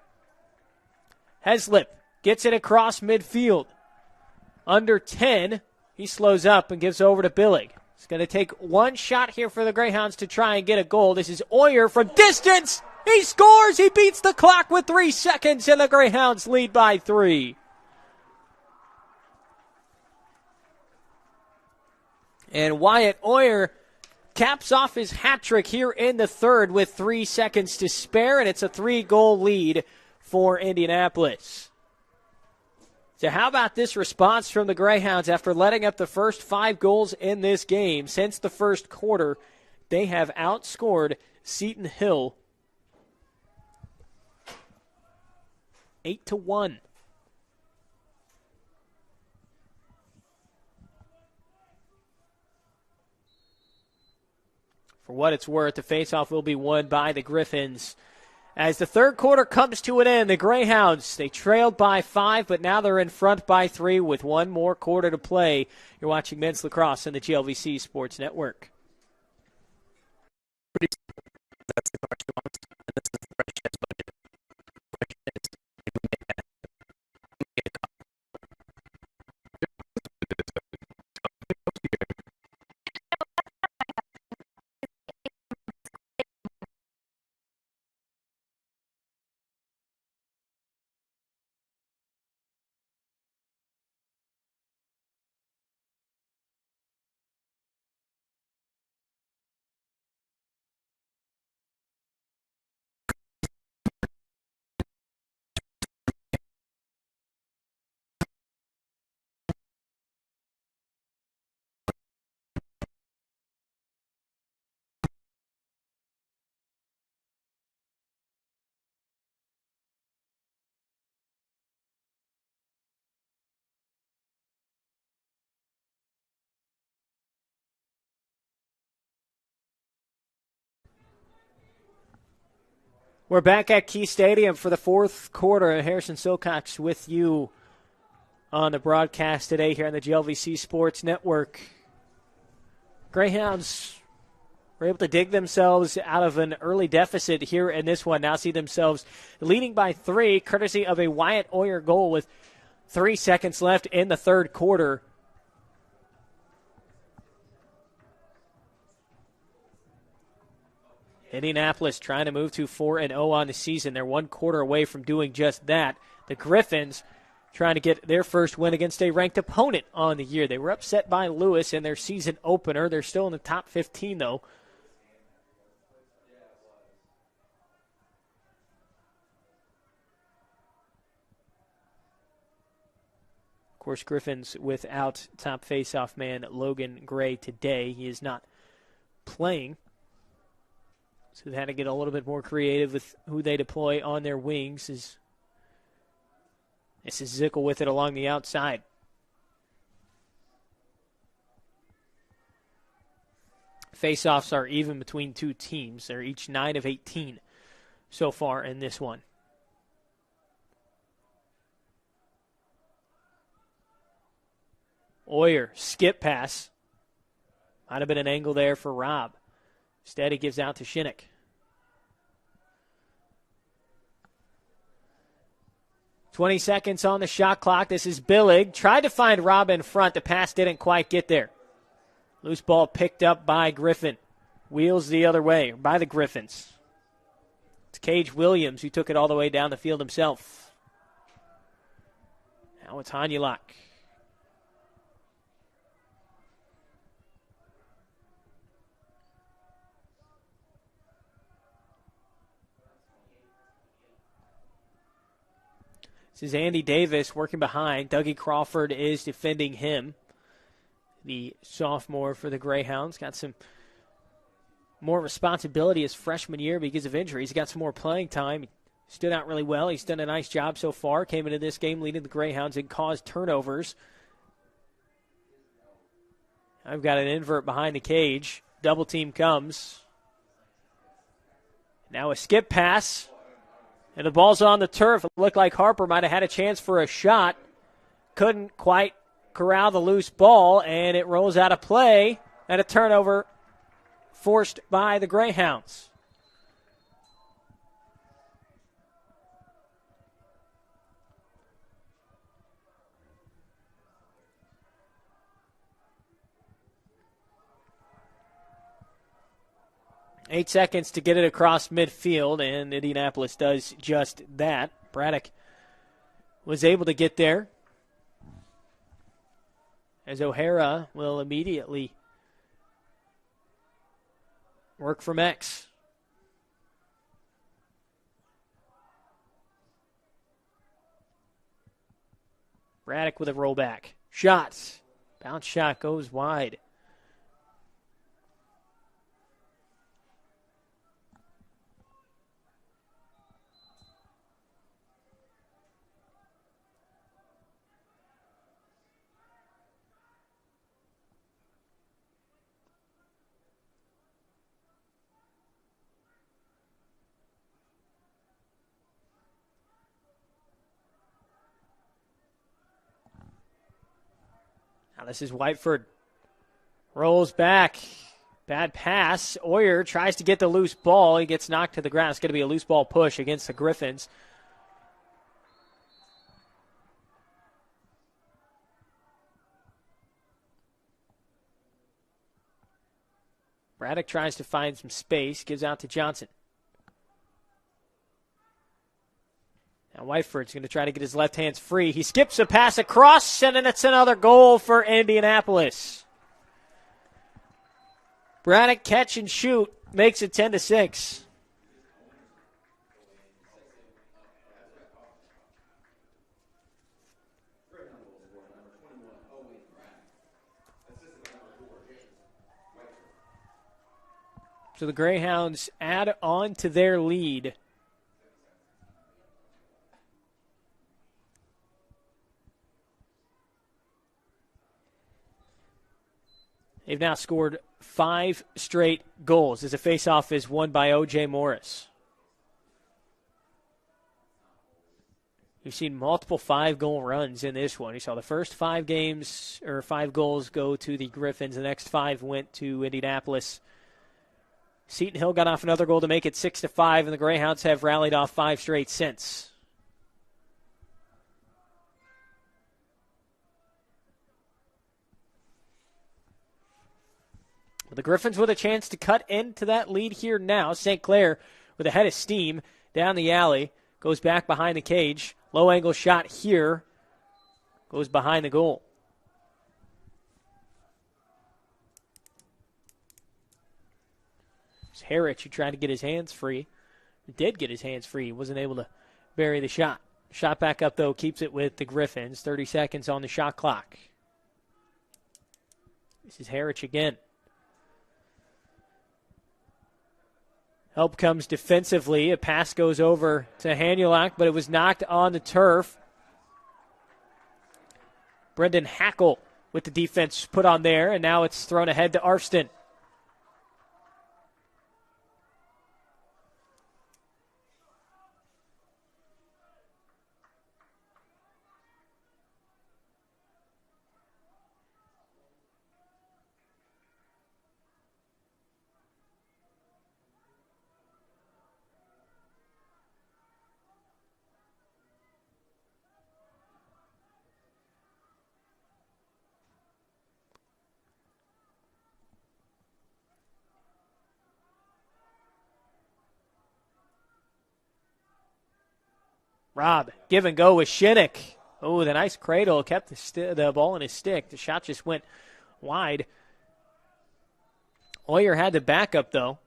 Heslip gets it across midfield. Under 10, he slows up and gives over to Billig. It's going to take one shot here for the Greyhounds to try and get a goal. This is Oyer from distance. He scores. He beats the clock with 3 seconds, and the Greyhounds lead by 3. And Wyatt Oyer caps off his hat trick here in the third with 3 seconds to spare, and it's a 3-goal lead for Indianapolis. So how about this response from the Greyhounds after letting up the first 5 goals in this game? Since the first quarter, they have outscored Seton Hill 8-1. For what it's worth, the faceoff will be won by the Griffins. As the third quarter comes to an end, the Greyhounds, they trailed by 5, but now they're in front by 3 with one more quarter to play. You're watching men's lacrosse on the GLVC Sports Network. That's the part you want. This is the franchise budget. We're back at Key Stadium for the fourth quarter. Harrison Silcox with you on the broadcast today here on the GLVC Sports Network. Greyhounds were able to dig themselves out of an early deficit here in this one. Now see themselves leading by 3, courtesy of a Wyatt Oyer goal with 3 seconds left in the third quarter. Indianapolis trying to move to 4-0 on the season. They're 1 quarter away from doing just that. The Griffins trying to get their first win against a ranked opponent on the year. They were upset by Lewis in their season opener. They're still in the top 15, though. Of course, Griffins without top faceoff man Logan Gray today. He is not playing. So they had to get a little bit more creative with who they deploy on their wings. This is Zickel with it along the outside. Faceoffs are even between two teams. They're each 9 of 18 so far in this one. Oyer, skip pass. Might have been an angle there for Robb. Instead, he gives out to Shinnick. "20 seconds on the shot clock. This is Billig. Tried to find Robb in front. The pass didn't quite get there. Loose ball picked up by Griffin. Wheels the other way by the Griffins. It's Cage Williams who took it all the way down the field himself. Now it's Hanulak. This is Andy Davis working behind. Dougie Crawford is defending him. The sophomore for the Greyhounds got some more responsibility his freshman year because of injuries. He got some more playing time. He stood out really well. He's done a nice job so far. Came into this game leading the Greyhounds and caused turnovers. I've got an invert behind the cage. Double team comes. Now a skip pass. And the ball's on the turf. It looked like Harper might have had a chance for a shot. Couldn't quite corral the loose ball, and it rolls out of play. And a turnover forced by the Greyhounds. Eight seconds to get it across midfield, and Indianapolis does just that. Braddock was able to get there, as O'Hara will immediately work from X. Braddock with a rollback. Shot. Bounce shot goes wide. Now this is Whiteford. Rolls back. Bad pass. Oyer tries to get the loose ball. He gets knocked to the ground. It's going to be a loose ball push against the Griffins. Braddock tries to find some space. Gives out to Johnson. Now Whiteford's going to try to get his left hands free. He skips a pass across, and then it's another goal for Indianapolis. Braddock catch and shoot makes it 10-6. So the Greyhounds add on to their lead. They've now scored 5 straight goals as a faceoff is won by O.J. Morris. You've seen multiple 5-goal runs in this one. You saw the first 5 goals go to the Griffins. The next 5 went to Indianapolis. Seton Hill got off another goal to make it 6-5, and the Greyhounds have rallied off 5 straight since. The Griffins with a chance to cut into that lead here now. St. Clair with a head of steam down the alley. Goes back behind the cage. Low angle shot here. Goes behind the goal. It's Harrich who tried to get his hands free. He did get his hands free. He wasn't able to bury the shot. Shot back up, though, keeps it with the Griffins. 30 seconds on the shot clock. This is Harrich again. Help comes defensively. A pass goes over to Hanulak, but it was knocked on the turf. Brendan Hackle with the defense put on there, and now it's thrown ahead to Arfston. Robb, give and go with Shinnick. Oh, the nice cradle kept the ball in his stick. The shot just went wide. Oyer had the backup, though.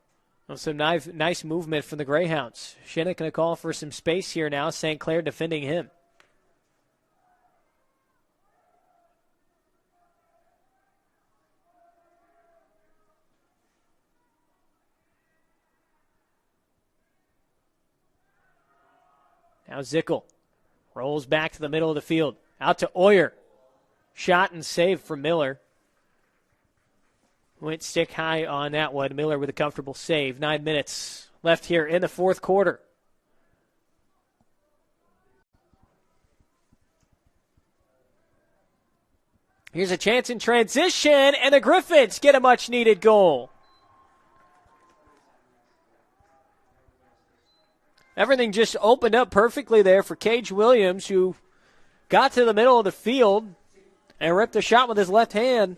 Some nice movement from the Greyhounds. Shinnick going to call for some space here now. St. Clair defending him. Now Zickel rolls back to the middle of the field. Out to Oyer. Shot and save from Miller. Went stick high on that one. Miller with a comfortable save. 9 minutes left here in the fourth quarter. Here's a chance in transition, and the Griffins get a much-needed goal. Everything just opened up perfectly there for Cage Williams, who got to the middle of the field and ripped a shot with his left hand.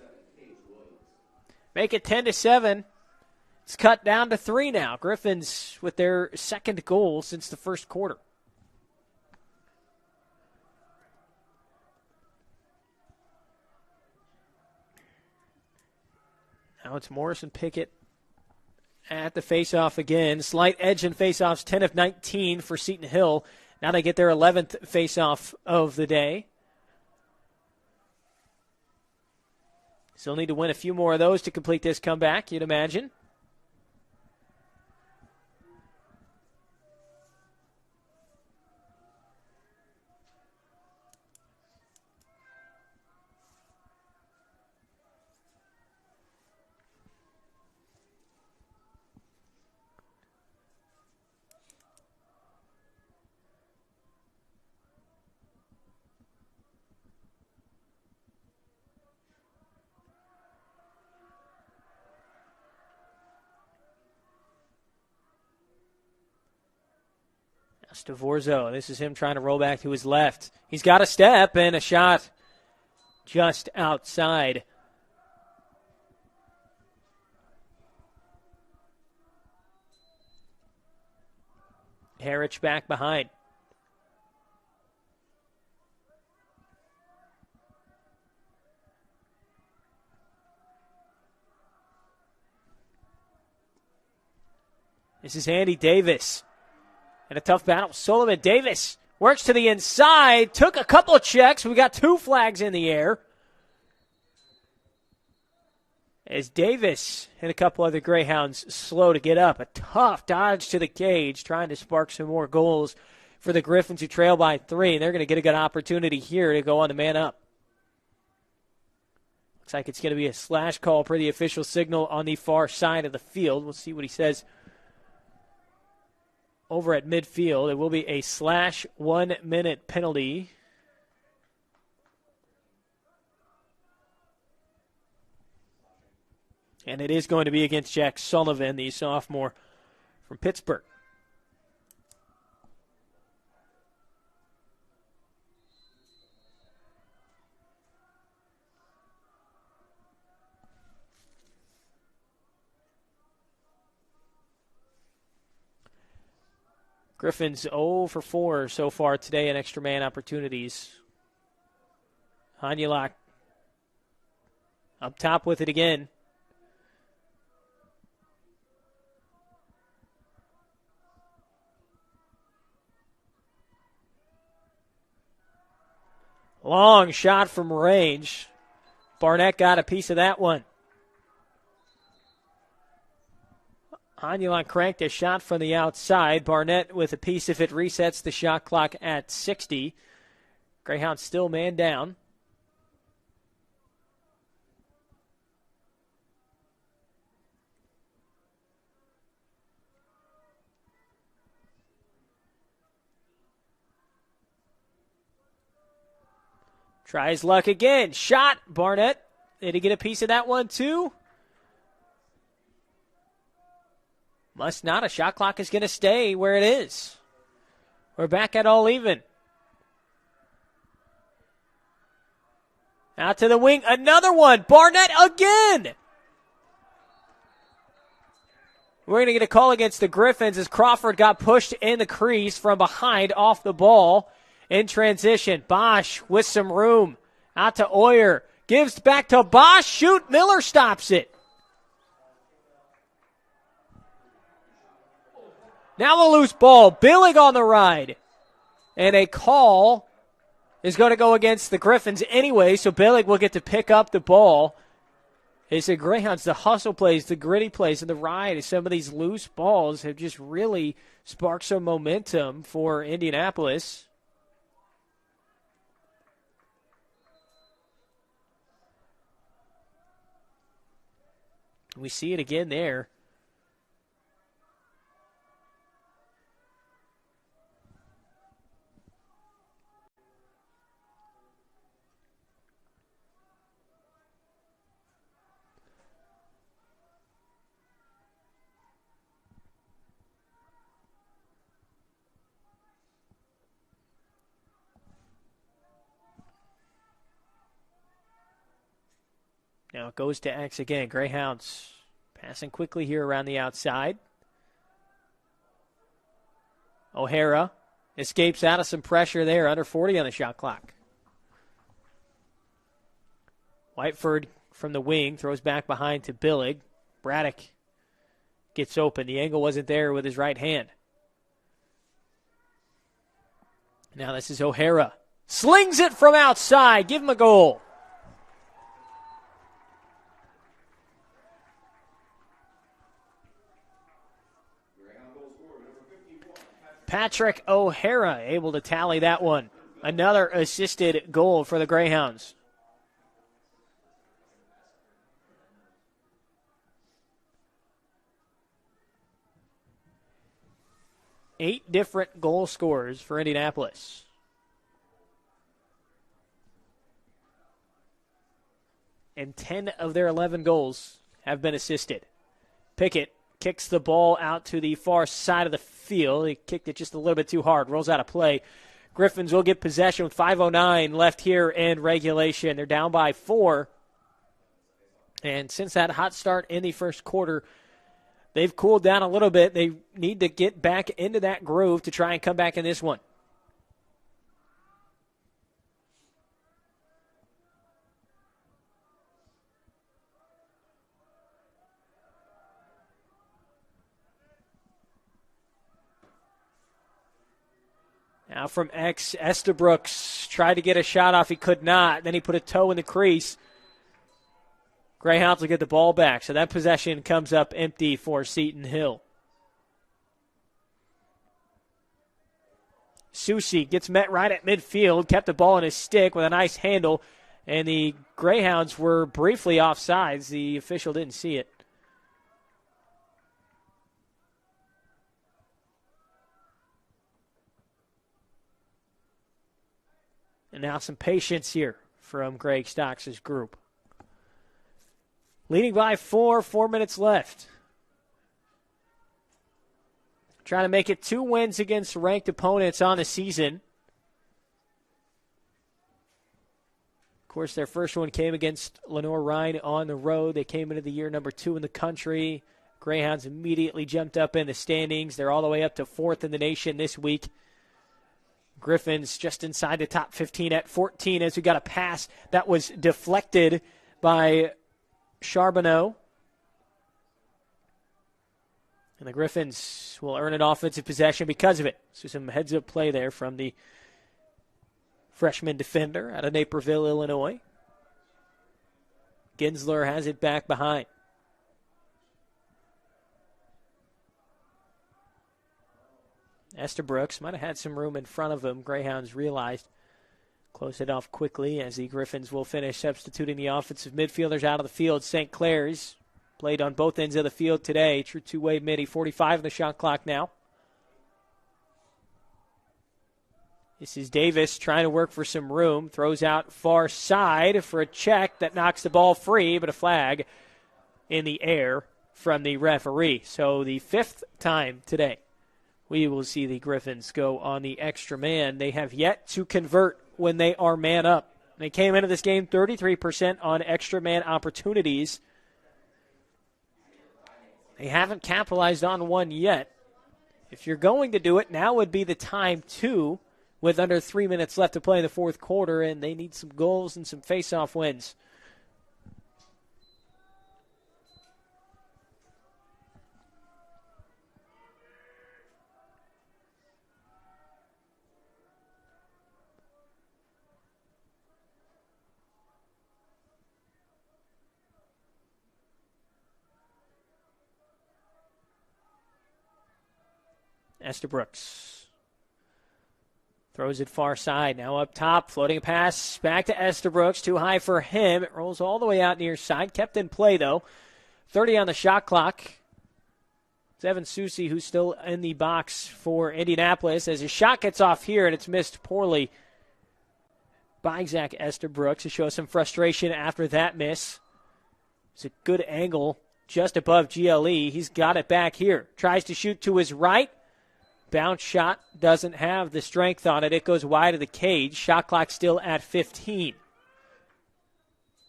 Make it 10-7. It's cut down to 3 now. Griffins with their second goal since the first quarter. Now it's Morrison Pickett at the faceoff again. Slight edge in faceoffs, 10 of 19 for Seton Hill. Now they get their 11th faceoff of the day. Still need to win a few more of those to complete this comeback, you'd imagine. Stavorzo, this is him trying to roll back to his left. He's got a step and a shot just outside. Harich back behind. This is Andy Davis. And a tough battle. Sullivan Davis works to the inside. Took a couple of checks. We got 2 flags in the air. As Davis and a couple other Greyhounds slow to get up. A tough dodge to the cage, trying to spark some more goals for the Griffins, who trail by 3. And they're going to get a good opportunity here to go on the man up. Looks like it's going to be a slash call per the official signal on the far side of the field. We'll see what he says over at midfield. It will be a slash 1-minute penalty. And it is going to be against Jack Sullivan, the sophomore from Pittsburgh. Griffins 0 for 4 so far today in extra man opportunities. Hanulak up top with it again. Long shot from range. Barnett got a piece of that one. Hanulak cranked a shot from the outside. Barnett with a piece of it resets the shot clock at 60. Greyhounds still man down. Tries luck again. Shot. Barnett. Did he get a piece of that one too? Must not. A shot clock is going to stay where it is. We're back at all even. Out to the wing. Another one. Barnett again. We're going to get a call against the Griffins as Crawford got pushed in the crease from behind off the ball. In transition, Bosch with some room. Out to Oyer. Gives back to Bosch. Shoot. Miller stops it. Now a loose ball. Billig on the ride. And a call is going to go against the Griffins anyway, so Billig will get to pick up the ball. It's the Greyhounds, the hustle plays, the gritty plays, and the ride. Some of these loose balls have just really sparked some momentum for Indianapolis. We see it again there. Now it goes to X again. Greyhounds passing quickly here around the outside. O'Hara escapes out of some pressure there, under 40 on the shot clock. Whiteford from the wing throws back behind to Billig. Braddock gets open. The angle wasn't there with his right hand. Now this is O'Hara. Slings it from outside. Give him a goal. Patrick O'Hara able to tally that one. Another assisted goal for the Greyhounds. Eight different goal scorers for Indianapolis. And 10 of their 11 goals have been assisted. Pickett kicks the ball out to the far side of the field. He kicked it just a little bit too hard. Rolls out of play. Griffins will get possession with 5:09 left here in regulation. They're down by 4. And since that hot start in the first quarter, they've cooled down a little bit. They need to get back into that groove to try and come back in this one. Now from X, Estabrooks tried to get a shot off. He could not. Then he put a toe in the crease. Greyhounds will get the ball back. So that possession comes up empty for Seton Hill. Susi gets met right at midfield. Kept the ball in his stick with a nice handle. And the Greyhounds were briefly offsides. The official didn't see it. And now some patience here from Greg Stocks' group. Leading by 4 minutes left. Trying to make it 2 wins against ranked opponents on the season. Of course, their first one came against Lenoir-Rhyne on the road. They came into the year number 2 in the country. Greyhounds immediately jumped up in the standings. They're all the way up to 4th in the nation this week. Griffins just inside the top 15 at 14 as we got a pass that was deflected by Charbonneau. And the Griffins will earn an offensive possession because of it. So some heads-up play there from the freshman defender out of Naperville, Illinois. Ginsler has it back behind. Estabrooks might have had some room in front of him. Greyhounds realized. Close it off quickly as the Griffins will finish substituting the offensive midfielders out of the field. St. Clair's played on both ends of the field today. True two-way midi. 45 on the shot clock now. This is Davis trying to work for some room. Throws out far side for a check that knocks the ball free, but a flag in the air from the referee. So the 5th time today we will see the Griffins go on the extra man. They have yet to convert when they are man up. They came into this game 33% on extra man opportunities. They haven't capitalized on one yet. If you're going to do it, now would be the time to, with under 3 minutes left to play in the fourth quarter, and they need some goals and some face-off wins. Estabrooks throws it far side. Now up top, floating a pass back to Estabrooks. Too high for him. It rolls all the way out near side. Kept in play, though. 30 on the shot clock. It's Evan Susi who's still in the box for Indianapolis as his shot gets off here, and it's missed poorly by Zach Estabrooks. To show some frustration after that miss. It's a good angle just above GLE. He's got it back here. Tries to shoot to his right. Bounce shot doesn't have the strength on it. It goes wide of the cage. Shot clock still at 15.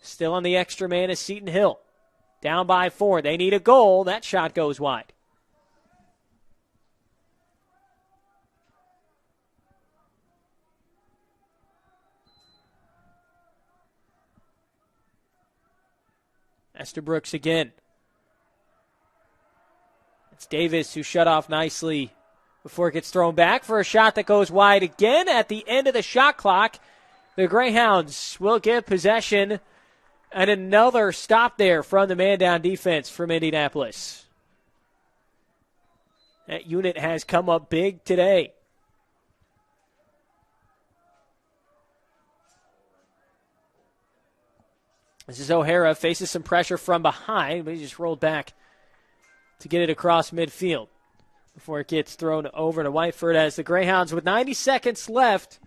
Still on the extra man is Seton Hill. Down by 4. They need a goal. That shot goes wide. Estabrooks again. It's Davis who shut off nicely before it gets thrown back for a shot that goes wide again at the end of the shot clock. The Greyhounds will get possession, and another stop there from the man-down defense from Indianapolis. That unit has come up big today. This is O'Hara, faces some pressure from behind, but he just rolled back to get it across midfield before it gets thrown over to Whiteford as the Greyhounds, with 90 seconds left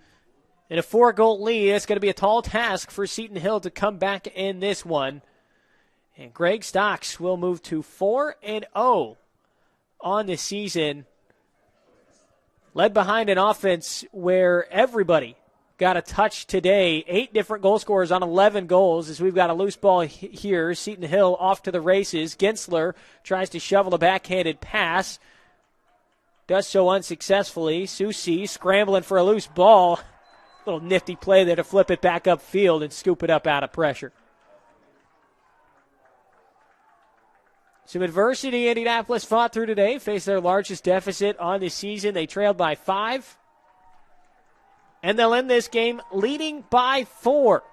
in a 4-goal lead, it's going to be a tall task for Seton Hill to come back in this one. And Greg Stocks will move to 4-0 on the season, led behind an offense where everybody got a touch today. 8 different goal scorers on 11 goals as we've got a loose ball here. Seton Hill off to the races. Gensler tries to shovel a backhanded pass. Does so unsuccessfully. Susi scrambling for a loose ball. Little nifty play there to flip it back upfield and scoop it up out of pressure. Some adversity Indianapolis fought through today. Faced their largest deficit on the season. They trailed by 5. And they'll end this game leading by 4.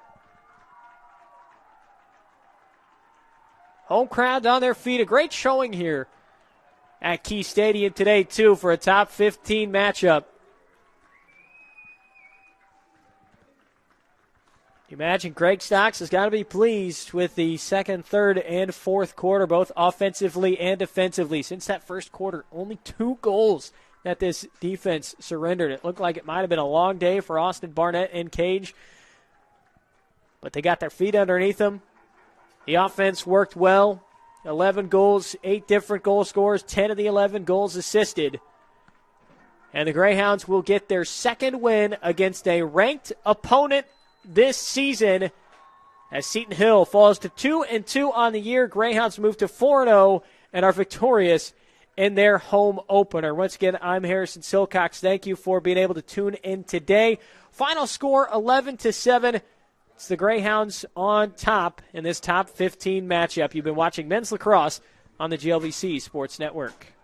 Home crowd on their feet. A great showing here at Key Stadium today, too, for a top 15 matchup. You imagine Greg Stocks has got to be pleased with the second, third, and fourth quarter, both offensively and defensively. Since that first quarter, only 2 goals that this defense surrendered. It looked like it might have been a long day for Austin Barnett and Cage, but they got their feet underneath them. The offense worked well. 11 goals, 8 different goal scorers, 10 of the 11 goals assisted. And the Greyhounds will get their second win against a ranked opponent this season as Seton Hill falls to 2-2 on the year. Greyhounds move to 4-0 and are victorious in their home opener. Once again, I'm Harrison Silcox. Thank you for being able to tune in today. Final score 11-7. It's the Greyhounds on top in this top 15 matchup. You've been watching men's lacrosse on the GLVC Sports Network.